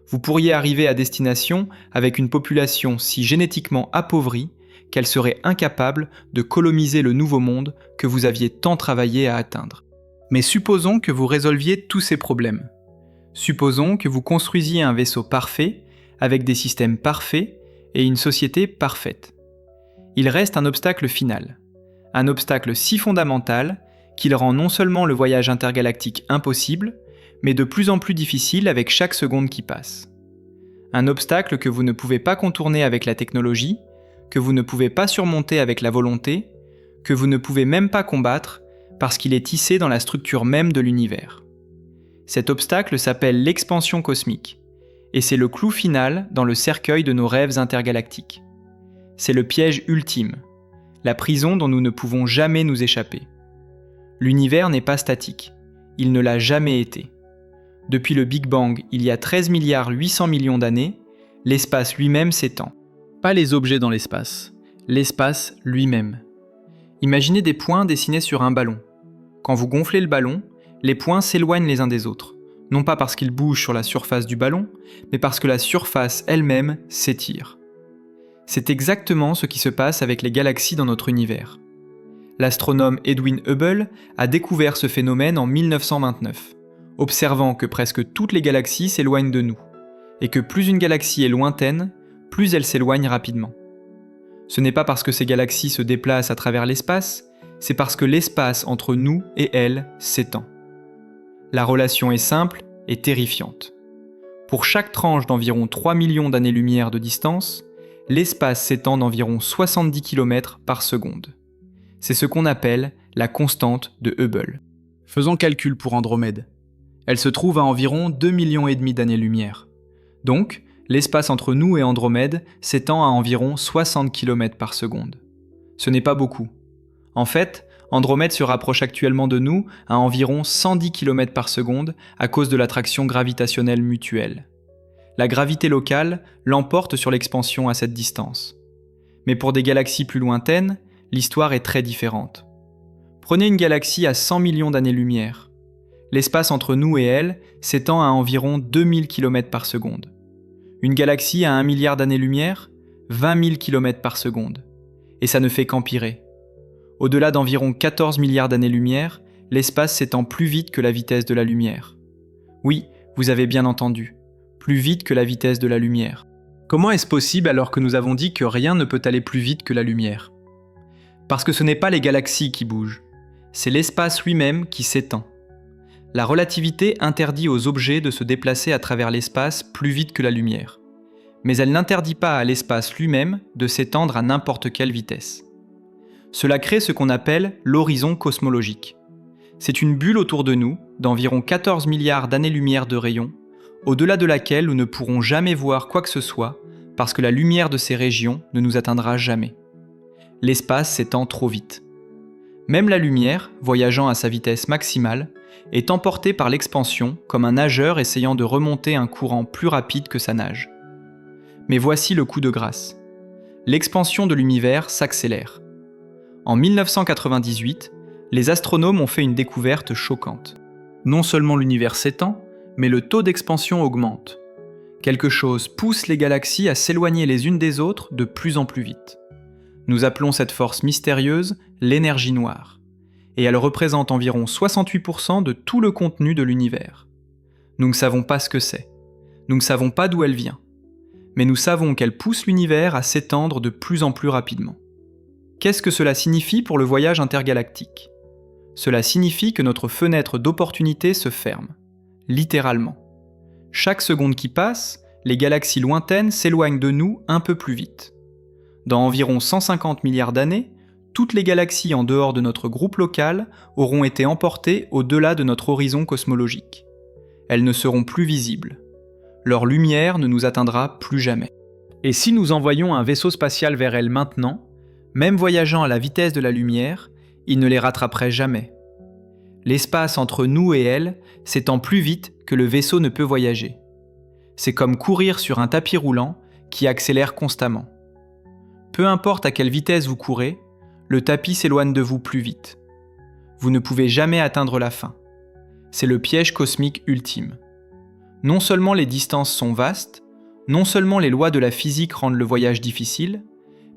Vous pourriez arriver à destination avec une population si génétiquement appauvrie qu'elle serait incapable de coloniser le nouveau monde que vous aviez tant travaillé à atteindre. Mais supposons que vous résolviez tous ces problèmes. Supposons que vous construisiez un vaisseau parfait, avec des systèmes parfaits et une société parfaite. Il reste un obstacle final. Un obstacle si fondamental qu'il rend non seulement le voyage intergalactique impossible, mais de plus en plus difficile avec chaque seconde qui passe. Un obstacle que vous ne pouvez pas contourner avec la technologie, que vous ne pouvez pas surmonter avec la volonté, que vous ne pouvez même pas combattre parce qu'il est tissé dans la structure même de l'univers. Cet obstacle s'appelle l'expansion cosmique, et c'est le clou final dans le cercueil de nos rêves intergalactiques. C'est le piège ultime, la prison dont nous ne pouvons jamais nous échapper. L'univers n'est pas statique, il ne l'a jamais été. Depuis le Big Bang, il y a 13 800 millions d'années, l'espace lui-même s'étend. Pas les objets dans l'espace lui-même. Imaginez des points dessinés sur un ballon. Quand vous gonflez le ballon, les points s'éloignent les uns des autres, non pas parce qu'ils bougent sur la surface du ballon, mais parce que la surface elle-même s'étire. C'est exactement ce qui se passe avec les galaxies dans notre univers. L'astronome Edwin Hubble a découvert ce phénomène en 1929, observant que presque toutes les galaxies s'éloignent de nous, et que plus une galaxie est lointaine, plus elle s'éloigne rapidement. Ce n'est pas parce que ces galaxies se déplacent à travers l'espace, c'est parce que l'espace entre nous et elles s'étend. La relation est simple et terrifiante. Pour chaque tranche d'environ 3 millions d'années-lumière de distance, l'espace s'étend d'environ 70 km par seconde. C'est ce qu'on appelle la constante de Hubble. Faisons calcul pour Andromède. Elle se trouve à environ 2,5 millions d'années-lumière. Donc, l'espace entre nous et Andromède s'étend à environ 60 km par seconde. Ce n'est pas beaucoup. En fait, Andromède se rapproche actuellement de nous à environ 110 km par seconde à cause de l'attraction gravitationnelle mutuelle. La gravité locale l'emporte sur l'expansion à cette distance. Mais pour des galaxies plus lointaines, l'histoire est très différente. Prenez une galaxie à 100 millions d'années-lumière. L'espace entre nous et elle s'étend à environ 2000 km par seconde. Une galaxie à 1 milliard d'années-lumière, 20 000 km par seconde. Et ça ne fait qu'empirer. Au-delà d'environ 14 milliards d'années-lumière, l'espace s'étend plus vite que la vitesse de la lumière. Oui, vous avez bien entendu, plus vite que la vitesse de la lumière. Comment est-ce possible alors que nous avons dit que rien ne peut aller plus vite que la lumière ? Parce que ce n'est pas les galaxies qui bougent, c'est l'espace lui-même qui s'étend. La relativité interdit aux objets de se déplacer à travers l'espace plus vite que la lumière. Mais elle n'interdit pas à l'espace lui-même de s'étendre à n'importe quelle vitesse. Cela crée ce qu'on appelle l'horizon cosmologique. C'est une bulle autour de nous, d'environ 14 milliards d'années-lumière de rayon, au-delà de laquelle nous ne pourrons jamais voir quoi que ce soit, parce que la lumière de ces régions ne nous atteindra jamais. L'espace s'étend trop vite. Même la lumière, voyageant à sa vitesse maximale, est emportée par l'expansion comme un nageur essayant de remonter un courant plus rapide que sa nage. Mais voici le coup de grâce. L'expansion de l'univers s'accélère. En 1998, les astronomes ont fait une découverte choquante. Non seulement l'univers s'étend, mais le taux d'expansion augmente. Quelque chose pousse les galaxies à s'éloigner les unes des autres de plus en plus vite. Nous appelons cette force mystérieuse l'énergie noire, et elle représente environ 68% de tout le contenu de l'univers. Nous ne savons pas ce que c'est, nous ne savons pas d'où elle vient, mais nous savons qu'elle pousse l'univers à s'étendre de plus en plus rapidement. Qu'est-ce que cela signifie pour le voyage intergalactique ? Cela signifie que notre fenêtre d'opportunité se ferme, littéralement. Chaque seconde qui passe, les galaxies lointaines s'éloignent de nous un peu plus vite. Dans environ 150 milliards d'années, toutes les galaxies en dehors de notre groupe local auront été emportées au-delà de notre horizon cosmologique. Elles ne seront plus visibles. Leur lumière ne nous atteindra plus jamais. Et si nous envoyions un vaisseau spatial vers elles maintenant, même voyageant à la vitesse de la lumière, il ne les rattraperait jamais. L'espace entre nous et elles s'étend plus vite que le vaisseau ne peut voyager. C'est comme courir sur un tapis roulant qui accélère constamment. Peu importe à quelle vitesse vous courez, le tapis s'éloigne de vous plus vite. Vous ne pouvez jamais atteindre la fin. C'est le piège cosmique ultime. Non seulement les distances sont vastes, non seulement les lois de la physique rendent le voyage difficile,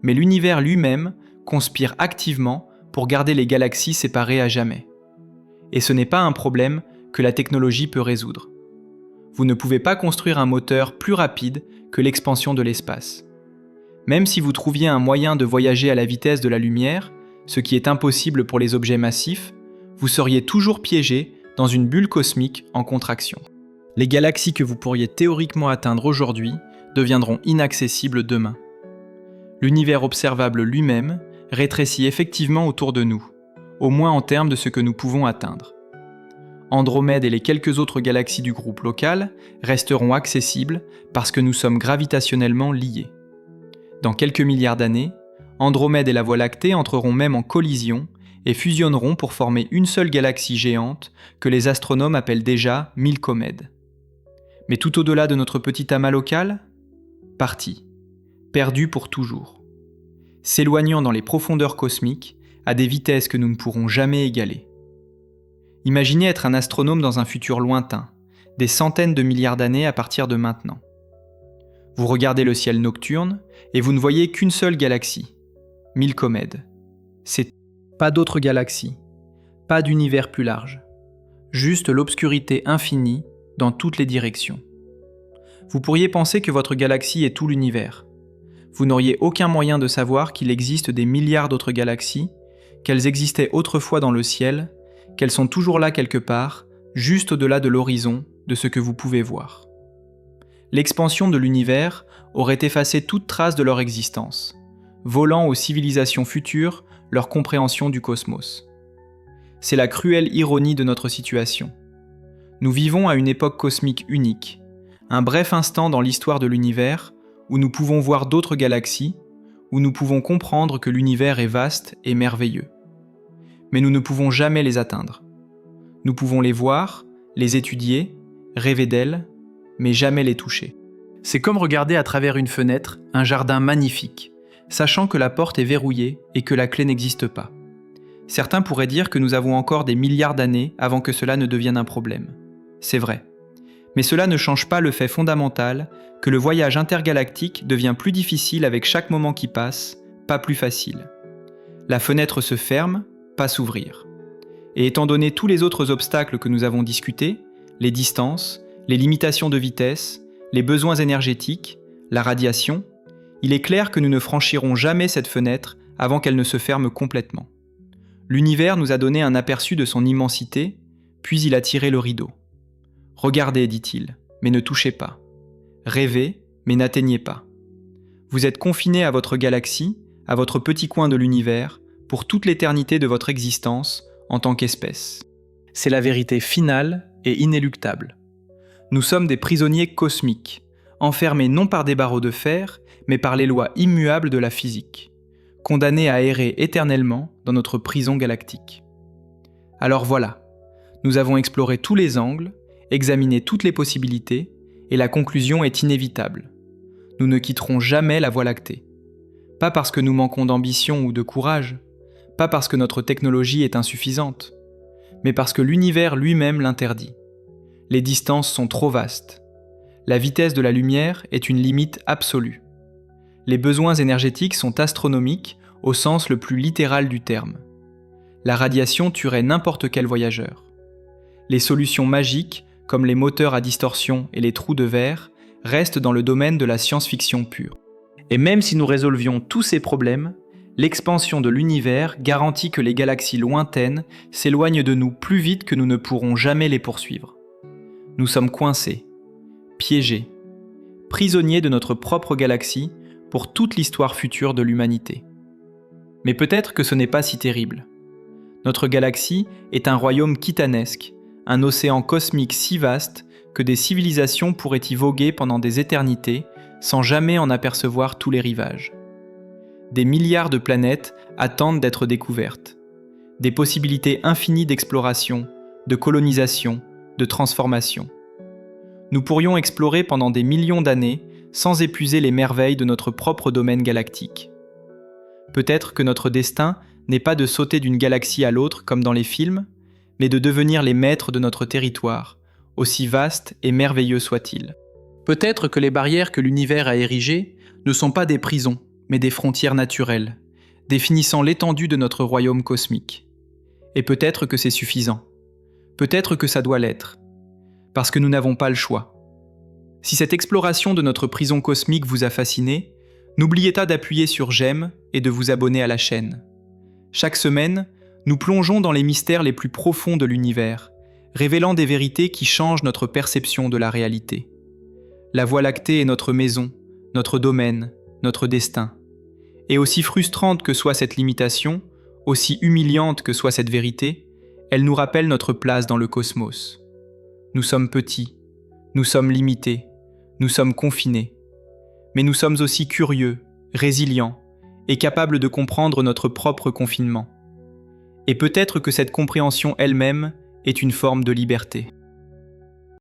mais l'univers lui-même conspire activement pour garder les galaxies séparées à jamais. Et ce n'est pas un problème que la technologie peut résoudre. Vous ne pouvez pas construire un moteur plus rapide que l'expansion de l'espace. Même si vous trouviez un moyen de voyager à la vitesse de la lumière, ce qui est impossible pour les objets massifs, vous seriez toujours piégé dans une bulle cosmique en contraction. Les galaxies que vous pourriez théoriquement atteindre aujourd'hui deviendront inaccessibles demain. L'univers observable lui-même rétrécit effectivement autour de nous, au moins en termes de ce que nous pouvons atteindre. Andromède et les quelques autres galaxies du groupe local resteront accessibles parce que nous sommes gravitationnellement liés. Dans quelques milliards d'années, Andromède et la Voie lactée entreront même en collision et fusionneront pour former une seule galaxie géante que les astronomes appellent déjà Milkomède. Mais tout au-delà de notre petit amas local, parti, perdu pour toujours, s'éloignant dans les profondeurs cosmiques à des vitesses que nous ne pourrons jamais égaler. Imaginez être un astronome dans un futur lointain, des centaines de milliards d'années à partir de maintenant. Vous regardez le ciel nocturne et vous ne voyez qu'une seule galaxie, Milkomède. C'est pas d'autres galaxies, pas d'univers plus large, juste l'obscurité infinie dans toutes les directions. Vous pourriez penser que votre galaxie est tout l'univers. Vous n'auriez aucun moyen de savoir qu'il existe des milliards d'autres galaxies, qu'elles existaient autrefois dans le ciel, qu'elles sont toujours là quelque part, juste au-delà de l'horizon de ce que vous pouvez voir. L'expansion de l'univers aurait effacé toute trace de leur existence, volant aux civilisations futures leur compréhension du cosmos. C'est la cruelle ironie de notre situation. Nous vivons à une époque cosmique unique, un bref instant dans l'histoire de l'univers où nous pouvons voir d'autres galaxies, où nous pouvons comprendre que l'univers est vaste et merveilleux. Mais nous ne pouvons jamais les atteindre. Nous pouvons les voir, les étudier, rêver d'elles, mais jamais les toucher. C'est comme regarder à travers une fenêtre un jardin magnifique, sachant que la porte est verrouillée et que la clé n'existe pas. Certains pourraient dire que nous avons encore des milliards d'années avant que cela ne devienne un problème. C'est vrai. Mais cela ne change pas le fait fondamental que le voyage intergalactique devient plus difficile avec chaque moment qui passe, pas plus facile. La fenêtre se ferme, pas s'ouvrir. Et étant donné tous les autres obstacles que nous avons discutés, les distances, les limitations de vitesse, les besoins énergétiques, la radiation, il est clair que nous ne franchirons jamais cette fenêtre avant qu'elle ne se ferme complètement. L'univers nous a donné un aperçu de son immensité, puis il a tiré le rideau. « Regardez, dit-il, mais ne touchez pas. Rêvez, mais n'atteignez pas. Vous êtes confinés à votre galaxie, à votre petit coin de l'univers, pour toute l'éternité de votre existence en tant qu'espèce. C'est la vérité finale et inéluctable. Nous sommes des prisonniers cosmiques, enfermés non par des barreaux de fer, mais par les lois immuables de la physique, condamnés à errer éternellement dans notre prison galactique. Alors voilà, nous avons exploré tous les angles, examiné toutes les possibilités, et la conclusion est inévitable. Nous ne quitterons jamais la Voie lactée. Pas parce que nous manquons d'ambition ou de courage, pas parce que notre technologie est insuffisante, mais parce que l'univers lui-même l'interdit. Les distances sont trop vastes. La vitesse de la lumière est une limite absolue. Les besoins énergétiques sont astronomiques au sens le plus littéral du terme. La radiation tuerait n'importe quel voyageur. Les solutions magiques, comme les moteurs à distorsion et les trous de verre, restent dans le domaine de la science-fiction pure. Et même si nous résolvions tous ces problèmes, l'expansion de l'univers garantit que les galaxies lointaines s'éloignent de nous plus vite que nous ne pourrons jamais les poursuivre. Nous sommes coincés, piégés, prisonniers de notre propre galaxie pour toute l'histoire future de l'humanité. Mais peut-être que ce n'est pas si terrible. Notre galaxie est un royaume titanesque, un océan cosmique si vaste que des civilisations pourraient y voguer pendant des éternités sans jamais en apercevoir tous les rivages. Des milliards de planètes attendent d'être découvertes. Des possibilités infinies d'exploration, de colonisation, de transformation. nous pourrions explorer pendant des millions d'années sans épuiser les merveilles de notre propre domaine galactique. Peut-être que notre destin n'est pas de sauter d'une galaxie à l'autre comme dans les films, mais de devenir les maîtres de notre territoire, aussi vaste et merveilleux soit-il. Peut-être que les barrières que l'univers a érigées ne sont pas des prisons, mais des frontières naturelles, définissant l'étendue de notre royaume cosmique. Et peut-être que c'est suffisant. Peut-être que ça doit l'être. Parce que nous n'avons pas le choix. Si cette exploration de notre prison cosmique vous a fasciné, n'oubliez pas d'appuyer sur j'aime et de vous abonner à la chaîne. Chaque semaine, nous plongeons dans les mystères les plus profonds de l'univers, révélant des vérités qui changent notre perception de la réalité. La Voie lactée est notre maison, notre domaine, notre destin. Et aussi frustrante que soit cette limitation, aussi humiliante que soit cette vérité, elle nous rappelle notre place dans le cosmos. Nous sommes petits, nous sommes limités, nous sommes confinés. Mais nous sommes aussi curieux, résilients et capables de comprendre notre propre confinement. Et peut-être que cette compréhension elle-même est une forme de liberté.